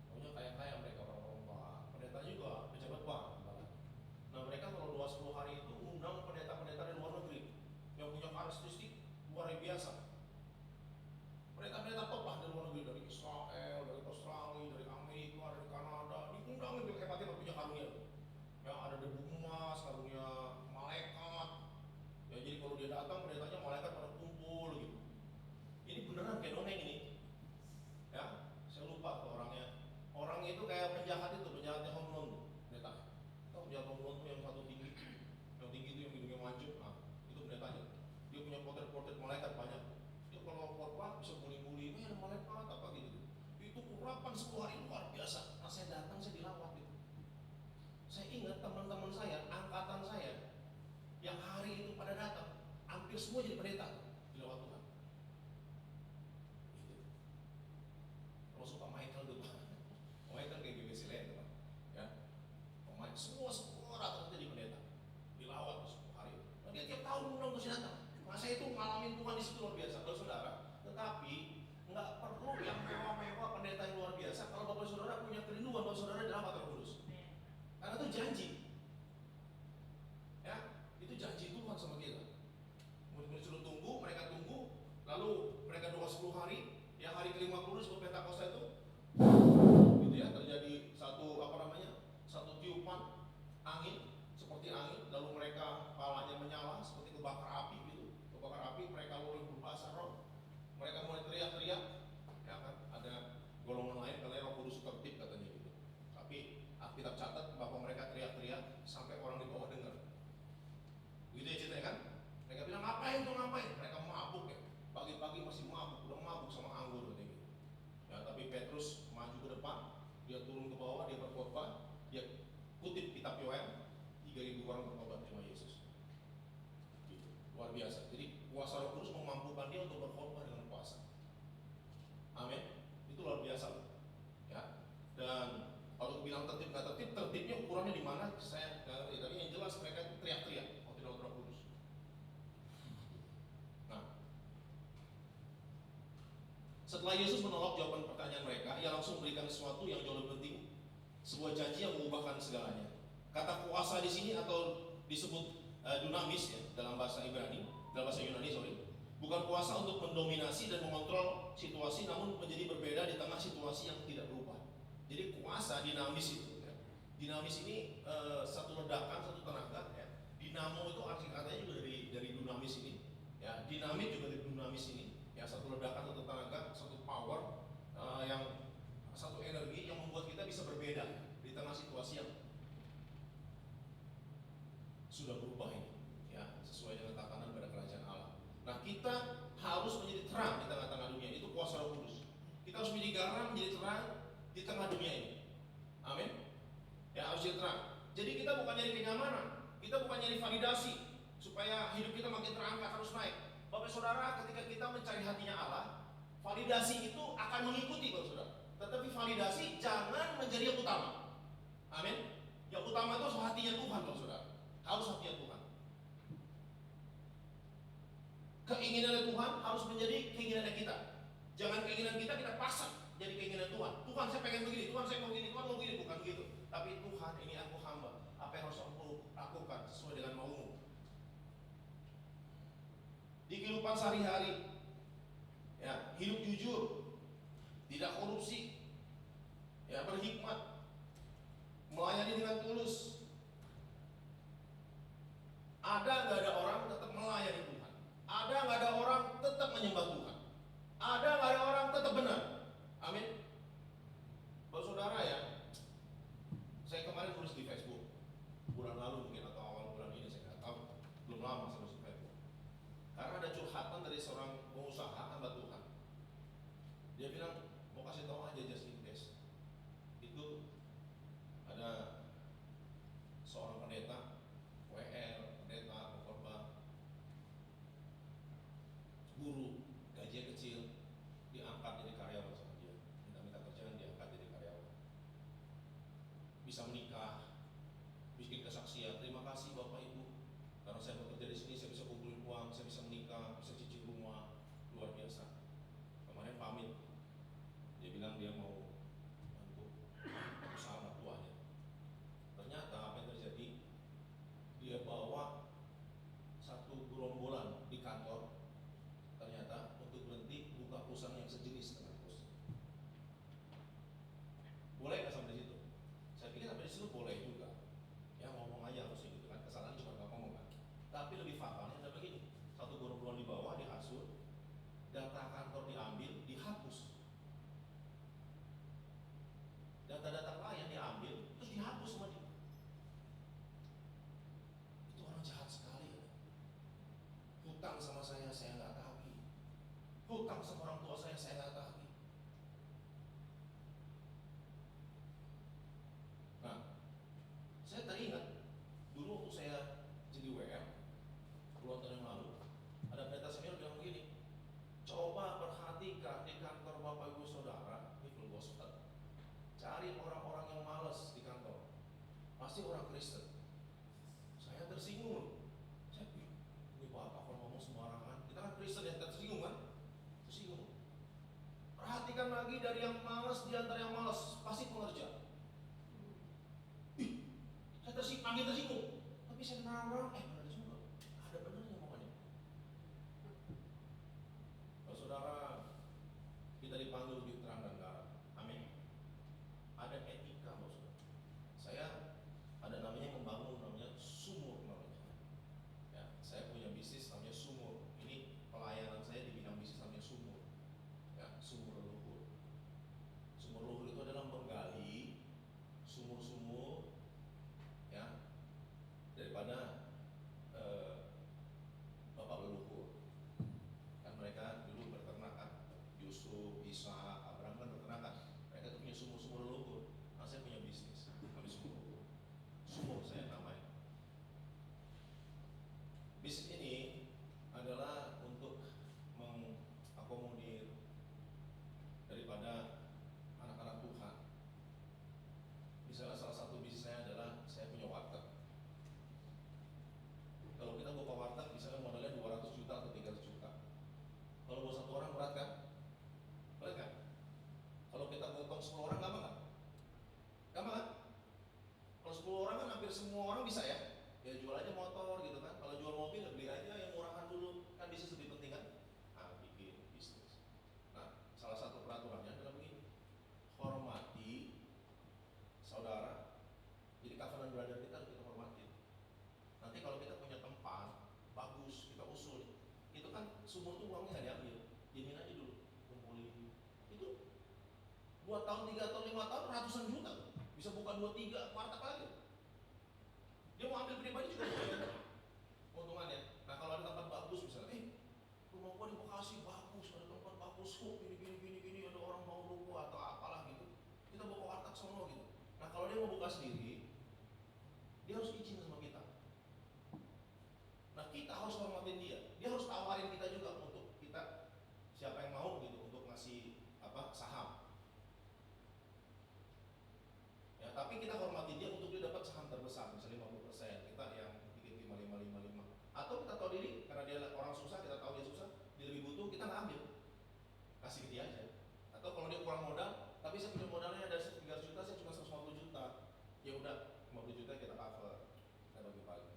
pokoknya kaya-kaya mereka, orang-orang pendeta juga pejabat bank. Nah mereka kalau 2-10 hari itu undang pendeta-pendeta dari luar negeri yang punya karakteristik luar biasa. Pendeta-pendeta top lah dari luar negeri, dari Israel, dari Australia, dari Amerika, dari Kanada, diundang itu hebatnya punya karunia. Ya ada debu emas, karunia malaikat. Ya jadi kalau dia datang pendetanya malaikat pada kumpul gitu. Ini beneran kayak dongeng ini. Ya, saya lupa tuh orangnya. Orangnya itu kayak penjahat itu, penjahatnya Home Alone tuh, pendeta. Tahu penjahat Home Alone tuh yang satu tinggi, yang tinggi itu yang hidungnya mancung. Nah, itu pendetanya. Dia punya potret-potret malaikat banyak. Dia kalau khotbah bisa bully-bully, ini ada malaikat apa gitu. Itu urapan 10 hari luar biasa. Nah, saya datang saya dilawat gitu. Saya ingat teman-teman saya, angkatan saya, yang hari itu pada datang, hampir semua jadi pendeta dilawat Tuhan. Gitu. Termasuk Pak Michael tuh, Pak Michael kayak BBC lain teman, ya. Pak Michael semua rata-rata jadi pendeta, dilawat 10 hari. Nah, dia tiap tahun undang terus datang. Nah, saya itu ngalamin Tuhan di situ luar biasa, kalau saudara. Tetapi nggak perlu yang mewah-mewah pendeta yang luar biasa. Kalau bapak saudara punya kerinduan, bapak saudara dapat Roh Kudus. Karena itu janji, ya, itu janji Tuhan sama kita. Murid-murid suruh tunggu, mereka tunggu, lalu mereka doa 10 hari, ya hari ke-50 sebelum Pentakosta itu, gitu ya, terjadi satu tiupan angin, seperti angin, lalu mereka kepalanya menyala seperti kebakar api gitu, mereka lalu berbahasa roh, mereka mulai teriak-teriak, ya kan, ada golongan lain katanya Roh Kudus tertib katanya gitu, tapi Alkitab catat bahwa mereka teriak-teriak sampai orang di bawah dengar. Begitu ya ceritanya kan? Mereka bilang ngapain? Mereka mabuk ya. Pagi-pagi masih mabuk, udah mabuk sama anggur katanya gitu. Ya, tapi Petrus maju ke depan, dia turun ke bawah, dia berkhotbah, dia kutip kitab Yoel, 3.000 orang bertobat terima Yesus. Gitu. Luar biasa. Jadi kuasa Roh Kudus memampukan dia untuk berkhotbah dengan kuasa. Amin. Itu luar biasa. Ya. Dan kalau bilang tertib nggak tertib, tertibnya ukurannya di mana? Saya nggak ngerti. Tapi yang jelas mereka itu teriak-teriak, mau tidak Roh Kudus. Nah, setelah Yesus menolak jawaban pertanyaan mereka, ia langsung berikan sesuatu yang jauh lebih penting, sebuah janji yang mengubahkan segalanya. Kata kuasa di sini atau disebut dunamis ya dalam bahasa Ibrani, dalam bahasa Yunani bukan kuasa untuk mendominasi dan mengontrol situasi, namun menjadi berbeda di tengah situasi yang tidak berubah. Jadi kuasa dinamis itu, ya. Dinamis ini satu ledakan, satu tenaga. Ya. Dinamo itu arti katanya juga dari dunamis ini. Ya, dinamit juga dari dunamis ini. Ya, satu ledakan, satu tenaga, satu power, yang satu energi yang membuat kita bisa berbeda di tengah situasi yang sudah berubah ini. Ya, sesuai dengan tatanan pada kerajaan Allah. Nah, kita harus menjadi terang di tengah-tengah dunia. Itu kuasa Roh Kudus. Kita harus menjadi garam, menjadi terang di tengah dunia ini. Amin. Ya, harus jadi terang. Jadi kita bukan nyari kenyamanan, kita bukan nyari validasi supaya hidup kita makin terangkat, harus naik. Bapak saudara, ketika kita mencari hatinya Allah, validasi itu akan mengikuti Bapak saudara. Tetapi validasi jangan menjadi yang utama. Amin. Yang utama itu hatinya Tuhan Bapak saudara. Harus hatinya Tuhan. Keinginan Tuhan harus menjadi keinginan kita. Jangan keinginan kita paksa jadi keinginan Tuhan. Tuhan saya pengen begini, Tuhan saya mau begini, Tuhan mau begini, bukan begitu. Tapi Tuhan ini aku hamba, apa yang harus aku lakukan sesuai dengan maumu. Di kehidupan sehari-hari, ya, hidup jujur, tidak korupsi, ya, berhikmat, melayani dengan tulus. Ada nggak ada orang tetap melayani Tuhan? guru gajinya kecil diangkat jadi karyawan sama dia, minta kerjaan diangkat jadi karyawan, bisa menikah, bikin kesaksian, terima kasih Bapak Ibu karena saya bekerja di sini, saya bisa kumpulin uang, saya bisa menikah, bisa cicil rumah, luar biasa. Kemarin pamit, dia bilang dia mau bantu usaha anak tuanya. Ternyata apa yang terjadi, dia bawa satu gerombolan di kantor, ternyata untuk berhenti buka perusahaan yang sejenis dengan bos. Boleh nggak sampai di situ? Saya pikir sampai di situ boleh juga. Ya ngomong aja harusnya gitu kan, kesalahan cuma nggak ngomong kan. Tapi lebih fatalnya ada begini, satu gerombolan di bawah dihasut, data kantor diambil, dihapus, data-data klien diambil, terus dihapus sama dia. Itu orang jahat sekali ya. Hutang sama saya nggak tagih. Hutang sama orang tua saya nggak tagih. Nah, saya teringat dulu waktu saya jadi WM puluhan tahun yang lalu, ada pendeta senior bilang begini, coba perhatikan di kantor Bapak Ibu Saudara, ini full gospel, cari orang-orang yang malas di kantor, pasti orang Kristen. Saya tersinggung. Saya pikir, ini Bapak kalau ngomong sembarangan, kita kan Kristen ya, tersinggung kan? Tersinggung. Perhatikan lagi dari yang malas, di antara yang malas pasti pengerja. Saya tersinggung, tapi saya kenal orang, benar juga, ada benernya pokoknya. Kalau saudara kita dipanggil lebih terang dan garang, amin. Ada etika, bos. Saya ada namanya membangun, namanya sumur namanya. Ya, saya punya bisnis namanya sumur. Ini pelayanan saya di bidang bisnis namanya sumur. Ya, sumur leluhur. Sumur leluhur itu adalah menggali sumur-sumur, ya, daripada bapak leluhur. Kan mereka dulu berternak kan, Yusuf, Isa, Abraham kan berternak kan. Mereka itu punya sumur-sumur leluhur. Nah, saya punya bisnis, namanya sumur leluhur. Sumur saya namanya. Bisnis ini adalah untuk mengakomodir daripada anak-anak Tuhan. Misalnya salah satu bisnis saya adalah saya punya warteg. Kalau kita buka warteg, misalnya modalnya 200 juta atau 300 juta. Kalau buat satu orang berat kan? Berat kan? Kalau kita potong 10 orang gampang kan? Gampang kan? Kalau 10 orang kan hampir semua orang bisa ya. Ya jual aja motor gitu kan. Kalau jual mobil ya beli aja yang murahan dulu. Kan bisnis lebih penting kan? Nah, bikin bisnis. Nah, salah satu peraturannya adalah begini. Hormati saudara. Jadi covenant brother kita harus kita hormati. Nanti kalau kita punya tempat bagus, kita usul. Itu kan sumur tuh uangnya nggak diambil. Diamin aja dulu, kumpulin. Itu 2 tahun, 3 tahun, 5 tahun ratusan juta. Bisa buka 2-3 warteg lagi. Dia mau ambil pribadi juga boleh. Keuntungannya. Nah kalau ada tempat bagus misalnya, rumah gua di Bekasi bagus, ada tempat bagus kok, gini, ada orang mau ruko atau apalah gitu. Kita buka warteg semua gitu. Nah kalau dia mau buka sendiri, dia harus izin sama kita. Nah kita harus hormatin dia. Dia harus tawarin kita juga untuk kita siapa yang mau gitu untuk ngasih saham. Ya, tapi kita hormati dia untuk dia dapat saham terbesar, misalnya 50%, kita yang bikin 55. Atau kita tahu diri, karena dia orang susah, kita tahu dia susah, dia lebih butuh, kita nggak ambil, kasih ke dia aja. Atau kalau dia kurang modal, tapi saya punya modalnya ada 300 juta, saya cuma 150 juta, ya udah 50 juta kita cover, kita bagi-bagi,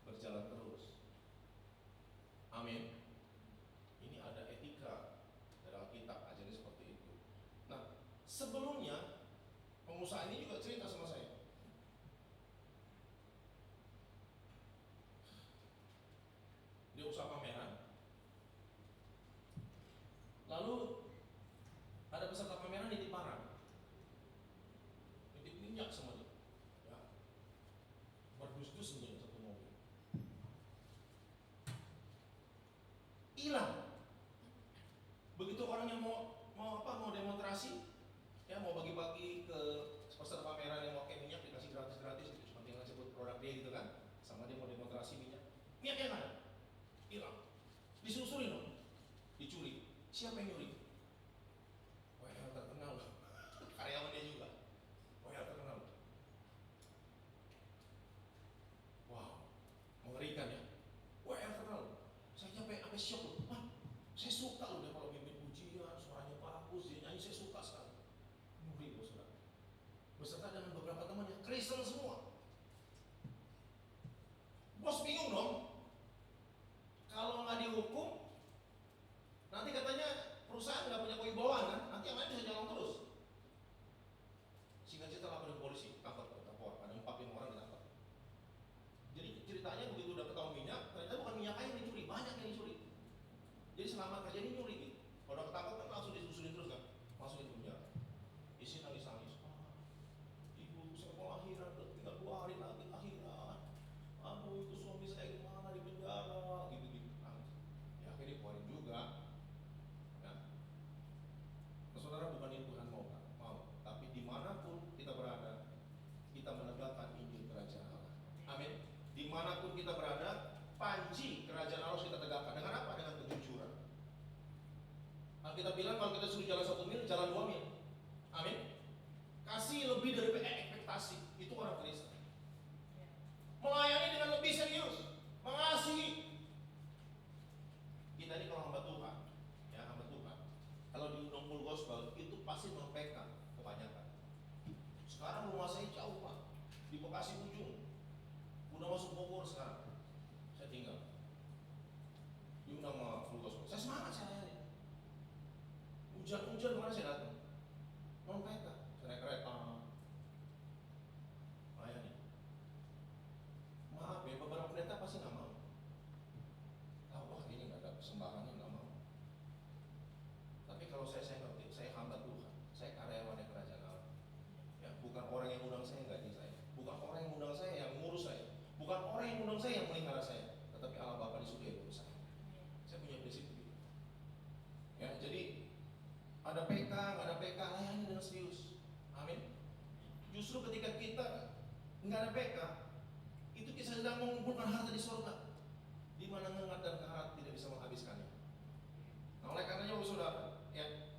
berjalan terus. Amin. Ini ada etika dari Alkitab, ajarnya seperti itu. Nah, sebelumnya pengusaha ini juga cerita sama saya. Dia usaha pameran. Lalu ada peserta pameran nitip barang, nitip minyak sama dia. Ya, berdus-dus untuk satu mobil. Hilang. Begitu orang yang mau demonstrasi, ya mau bagi-bagi ke peserta pameran yang mau pakai minyak dikasih gratis gitu, cuma tinggal sebut produk dia gitu kan, sama dia mau demonstrasi minyaknya mana? Hilang. Disusulin loh. Siapa yang nyuri? WL terkenal, karyawannya juga. WL terkenal. Wow, mengerikan ya. WL terkenal. Saya sampai shock loh. Wah, saya suka loh dia kalau mimpin pujian, suaranya bagus, dia nyanyi, saya suka sekali. Nyuri loh saudara. Beserta dengan beberapa temannya, Kristen semua. Bos bingung dong. Kalau nggak dihukum, nanti katanya perusahaan nggak punya kewibawaan kan? Nanti yang lain bisa jalan terus. Singkat cerita lapor ke polisi, tangkap ada 4-5 orang ditangkap. Jadi ceritanya begitu udah ketahuan minyak, ternyata bukan minyak yang dicuri, banyak yang dicuri. Jadi selama kerja ini nyuri gitu. Kalau udah ketangkap kan langsung disusulin terus kan, masukin ke penjara. Isi nangis-nangis. Ibu saya mau akhiran, tinggal 2 hari lagi akhiran. Aduh itu suami saya gimana di penjara, gitu-gitu. Ya akhirnya dikeluarin juga. Ya. Nah, saudara, bukan itu Tuhan mau, tapi dimanapun kita berada, kita menegakkan Injil Kerajaan Allah. Amin. Dimanapun kita berada, panji Kerajaan Allah kita tegakkan. Dengan apa? Dengan kejujuran. Alkitab bilang kalau kita suruh jalan 1 mil, jalan 2 mil. Amin. Kasih lebih dari ekspektasi. Itu orang Kristen. Melayani dengan lebih serius, mengasihi. Kita ini kalau hamba Tuhan, ya hamba Tuhan, kalau diundang full gospel itu pasti meng-PK kebanyakan. Sekarang rumah saya jauh Pak, di Bekasi ujung, udah masuk Bogor sekarang. Saya tinggal. Diundang sama full gospel, saya semangat saya layani. Hujan-hujan mana saya datang, meng-PK, saya naik kereta, layani. Maaf ya, beberapa pendeta pasti nggak mau. Tahu wah ini nggak ada persembahannya, nggak mau. Tapi kalau saya ngerti, saya hamba Tuhan, saya karyawan Kerajaan Allah. Ya, bukan orang yang undang saya gaji saya, bukan orang yang undang saya yang ngurus saya, bukan orang yang undang saya yang melihara saya, tetapi Allah Bapa di surga yang ngurus saya. Saya punya prinsip begitu. Ya, jadi ada PK, nggak ada PK, layani dengan serius. Amin. Justru ketika kita nggak ada PK, itu kita sedang mengumpulkan harta di surga, di mana ngengat dan karat tidak bisa menghabiskannya. Nah, oleh karenanya saudara, ya,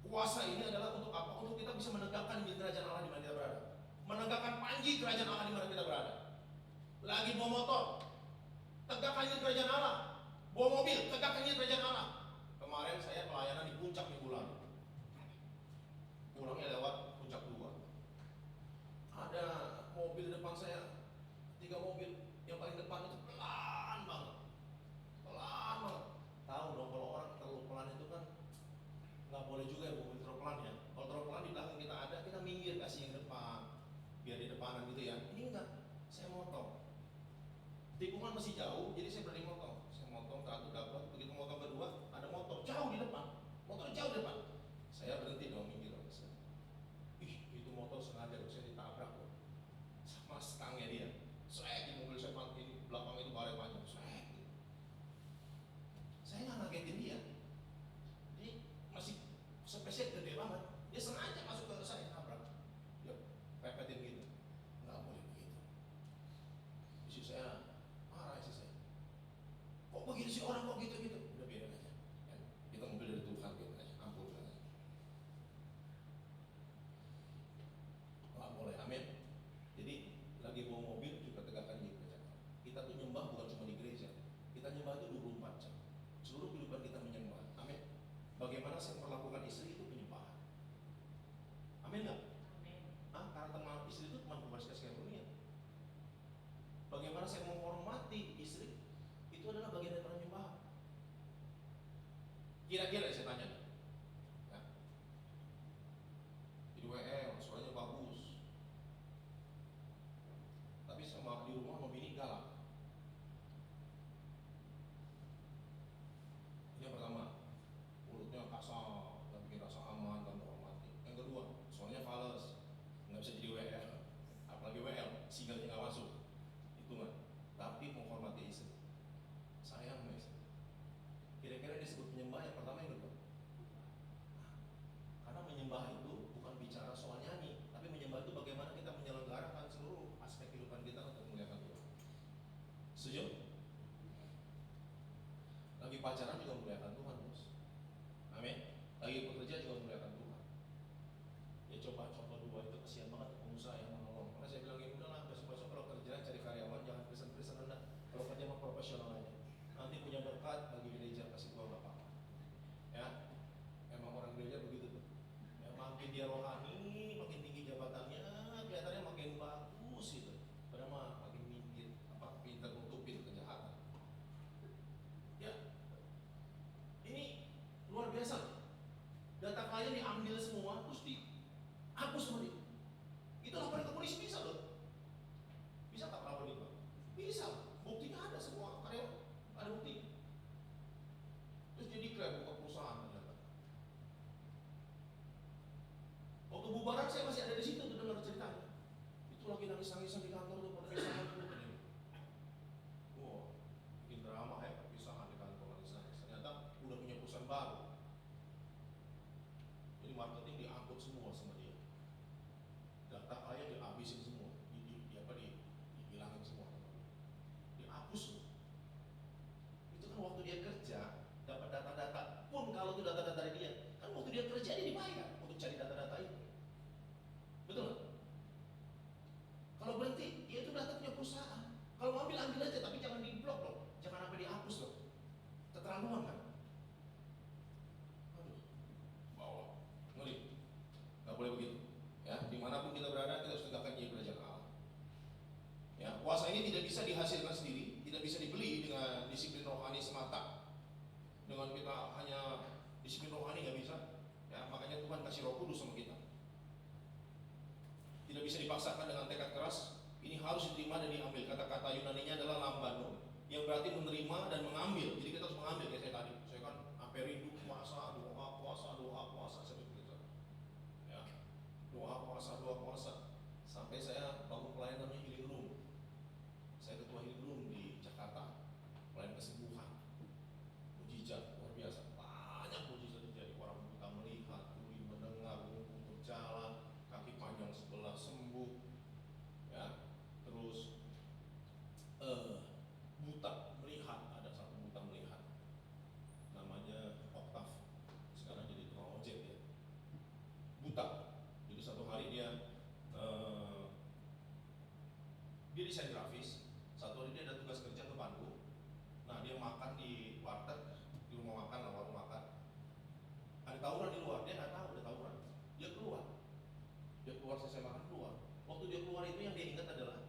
kuasa ini adalah untuk apa? Untuk kita bisa menegakkan Kerajaan Allah di mana kita berada, menegakkan panji Kerajaan Allah di mana kita berada. Lagi bawa motor, tegakkan Kerajaan Allah. Bawa mobil, tegakkan Kerajaan Allah. Kemarin saya pelayanan di puncak minggu lalu, pulangnya lewat puncak 2. Ada mobil di depan saya, 3 mobil, yang paling depan itu pelan banget. Tahu dong kalau orang terlalu pelan itu kan nggak boleh juga ya mobil terlalu pelan ya. Kalau terlalu pelan di belakang kita ada, kita minggir kasih yang depan, biar di depanan gitu ya. Ini enggak, saya motong. Tikungan masih jauh, jadi saya berani motong. Saya motong, satu dapat, begitu motong kedua, ada motor jauh di depan, motor jauh di depan. Saya berhenti dong minggir. Itu motor sengaja saya ditabrak loh, sama stangnya dia. Saya di mobil saya ini belakang itu baret panjang. Saya nggak ngagetin dia. Dia masih spesial gede banget. Dia sengaja masuk ke saya nabrak. Dia pepetin gitu. Nggak boleh begitu. Istri saya marah, istri saya. Kok begitu sih orang kok gitu-gitu? Udah biarin aja. Ya, kita mobil dari Tuhan biarin aja. Ampun aja. Nggak boleh. Amin. Jadi lagi bawa mobil juga tegakkan di gereja. Kita tuh nyembah bukan cuma di gereja. Kita nyembah itu 24 jam. Seluruh kehidupan kita menyembah. Amin. Bagaimana saya memperlakukan istri itu penyembahan. Amin nggak? Karena teman istri itu teman pembahas kasih karunia. Bagaimana saya menghormati istri itu adalah bagian dari penyembahan. Kira-kira saya tanya. Ya. Di WL suaranya bagus, tapi sama di rumah mau bini galak. Yang pertama, mulutnya kasar, nggak bikin rasa aman dan menghormati. Yang kedua, soalnya fals, nggak bisa jadi WL, apalagi WL, singlenya nggak masuk, itu nggak. Tapi menghormati istri, sayang sama istri. Kira-kira disebut penyembah yang pertama yang kedua. Karena menyembah itu bukan bicara soal nyanyi, tapi menyembah itu bagaimana kita menyelenggarakan seluruh aspek kehidupan kita untuk memuliakan Tuhan. Setuju? Lagi pacaran juga memuliakan Tuhan, bos. Amin. Lagi bekerja juga memuliakan Tuhan. Ya coba contoh dua itu kasihan banget pengusaha yang menolong. Karena saya bilang ya udahlah, besok-besok kalau kerja cari karyawan jangan kristen-kristen rendah. Kalau kerja mah profesional aja. Nanti punya berkat bagi gereja kasih gua nggak apa-apa. Ya, emang orang gereja begitu tuh. Ya, makin dia rohani, makin tinggi jabatannya, kelihatannya makin bagus gitu. Padahal mah makin minggir, pintar nutupin kejahatan. Ya, ini luar biasa. Data klien diambil semua, terus dihapus semua dia. Itu laporan ke polisi bisa loh. Bisa tak lapor gitu? Bisa. Buktinya ada semua karyawan, ada bukti. Terus jadi klaim buka perusahaan ternyata. Waktu bubaran saya masih ada di situ tuh dengar ceritanya. Itu lagi nangis-nangisan di kantor tuh pada perpisahan tuh. Wah, bikin drama ya perpisahan di kantor nangis-nangis. Ternyata udah punya perusahaan baru. Jadi marketing diangkut semua sama dia. Data klien dihabisin semua, dihilangin semua, dihapus. Itu kan waktu dia kerja dapat data-data. Pun kalau itu data-data dari dia, kan waktu dia kerja dia dibayar untuk cari data-data itu. Betul nggak? Kalau berhenti, ya itu data punya perusahaan. Kalau mau ambil aja, tapi jangan diblok loh, jangan sampai dihapus loh. Keterlaluan kan? Aduh, bawa, ngeri. Nggak boleh begitu. Ya, dimanapun kita berada, kita harus tegakkan kerajaan Allah. Ya, puasa ini tidak bisa dihasilkan sendiri, tidak bisa dibeli dengan disiplin rohani semata. Dengan kita hanya disiplin rohani nggak bisa. Ya, makanya Tuhan kasih Roh Kudus sama kita. Tidak bisa dipaksakan dengan tekad keras. Ini harus diterima dan diambil. Kata-kata Yunaninya adalah lambano, yang berarti menerima dan mengambil. Jadi kita harus mengambil kayak saya tadi. Saya kan sampai rindu puasa, doa puasa seperti itu. Ya, doa puasa. Sampai saya bangun pelayanan namanya Healing Room. Saya ketua Healing Room di Jakarta. Pelayanan kesembuhan. Mujizat luar biasa. Banyak mujizat terjadi. Orang buta melihat, tuli mendengar, lumpuh berjalan, kaki panjang sebelah sembuh. Ya, terus buta melihat, ada satu buta melihat. Namanya Oktav. Sekarang jadi tukang ojek ya. Buta. Jadi satu hari dia desain grafis. Satu hari dia ada tugas kerja ke Bandung. Nah, dia makan di warteg, di rumah makan lah, warung makan. Ada tawuran di luar, dia nggak tahu ada tawuran. Dia keluar selesai makan keluar. Waktu dia keluar itu yang dia ingat adalah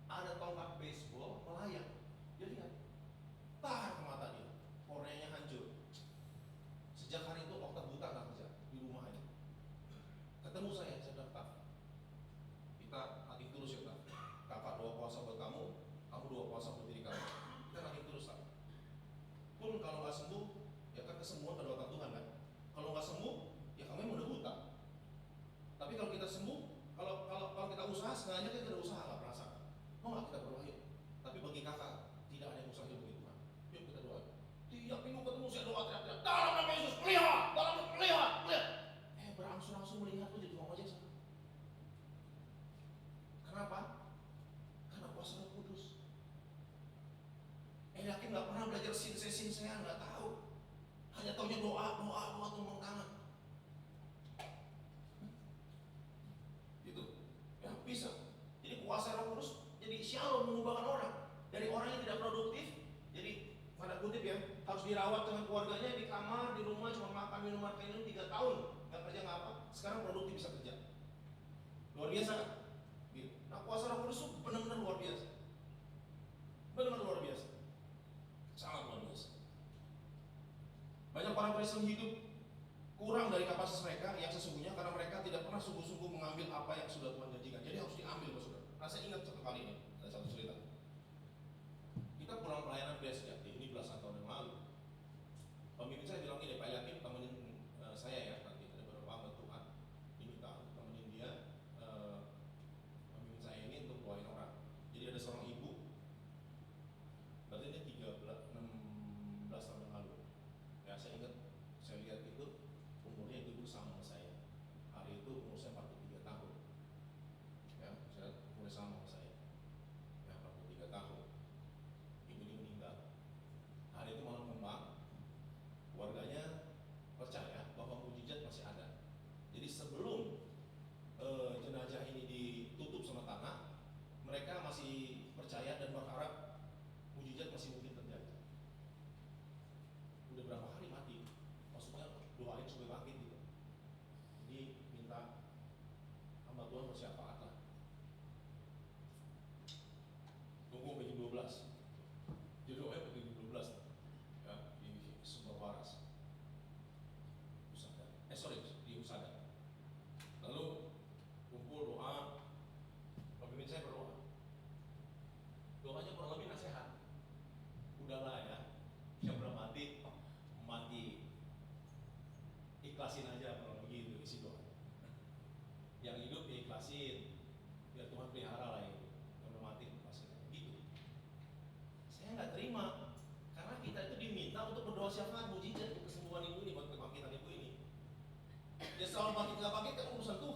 ada tongkat baseball melayang. Dia lihat, tar ke mata dia, korneanya hancur. Sejak hari itu Oktav buta nggak kerja di rumah aja. Ketemu saya daftar. Kita nanti terus ya, kakak doa puasa buat kamu doa puasa buat diri kamu. Kita nanti terus lah. Pun kalau nggak sembuh, ya kan kesembuhan kedaulatan Tuhan kan. Kalau nggak sembuh, ya kamu emang udah buta. Tapi kalau kita sembuh, kalau kita usaha, sengaja kita usaha nggak perasa. Mau nggak kita berdoa yuk? Tapi bagi kakak tidak ada yang mustahil bagi Tuhan. Yuk kita doa. Tiap minggu ketemu saya doa teriak-teriak, dalam nama Yesus melihat, dalam nama melihat. Berangsur-angsur melihat tuh jadi tukang ojek sana. Kenapa? Karena kuasa Roh Kudus. Yakin nggak pernah belajar sinse nggak tahu. Hanya taunya doa tumpang tangan. Gitu. Ya bisa. Jadi kuasa Roh Kudus jadi shalom mengubahkan orang. Dari orang yang tidak produktif, jadi tanda kutip ya, harus dirawat dengan keluarganya di kamar, di rumah cuma makan minum 3 tahun, nggak kerja nggak apa. Sekarang produktif bisa kerja. Luar biasa kan? Gitu. Nah, kuasa Roh Kudus itu benar-benar luar biasa. Benar-benar luar biasa. Sangat luar biasa. Banyak orang Kristen hidup kurang dari kapasitas mereka yang sesungguhnya karena mereka tidak pernah sungguh-sungguh mengambil apa yang sudah Tuhan janjikan. Jadi harus diambil, saudara. Nah, saya ingat satu kali ini, ada satu cerita. Kita pulang pelayanan Gereja Sejati ini belasan tahun yang lalu. Pemimpin saya bilang ini, Pak Yakin temenin saya ya, nanti ada beberapa hamba Tuhan diminta temenin dia, pemimpin saya ini untuk doain orang. Jadi ada seorang ibu, berarti ini 16 tahun yang lalu. Ya, saya ingat, saya lihat itu umurnya itu sama saya. Hari itu umur saya 43 tahun. Ya, saya umurnya sama saya. Ya, 43 tahun. Ibu ini meninggal. ikhlasin aja kalau begitu isi doa. Yang hidup ya ikhlasin, biar Tuhan pelihara lah itu. Yang mati ikhlasin gitu. Saya nggak terima karena kita itu diminta untuk berdoa syafaat mujizat untuk kesembuhan ibu ini, buat kebangkitan ibu ini. Ya soal bangkit nggak bangkit kan urusan Tuhan.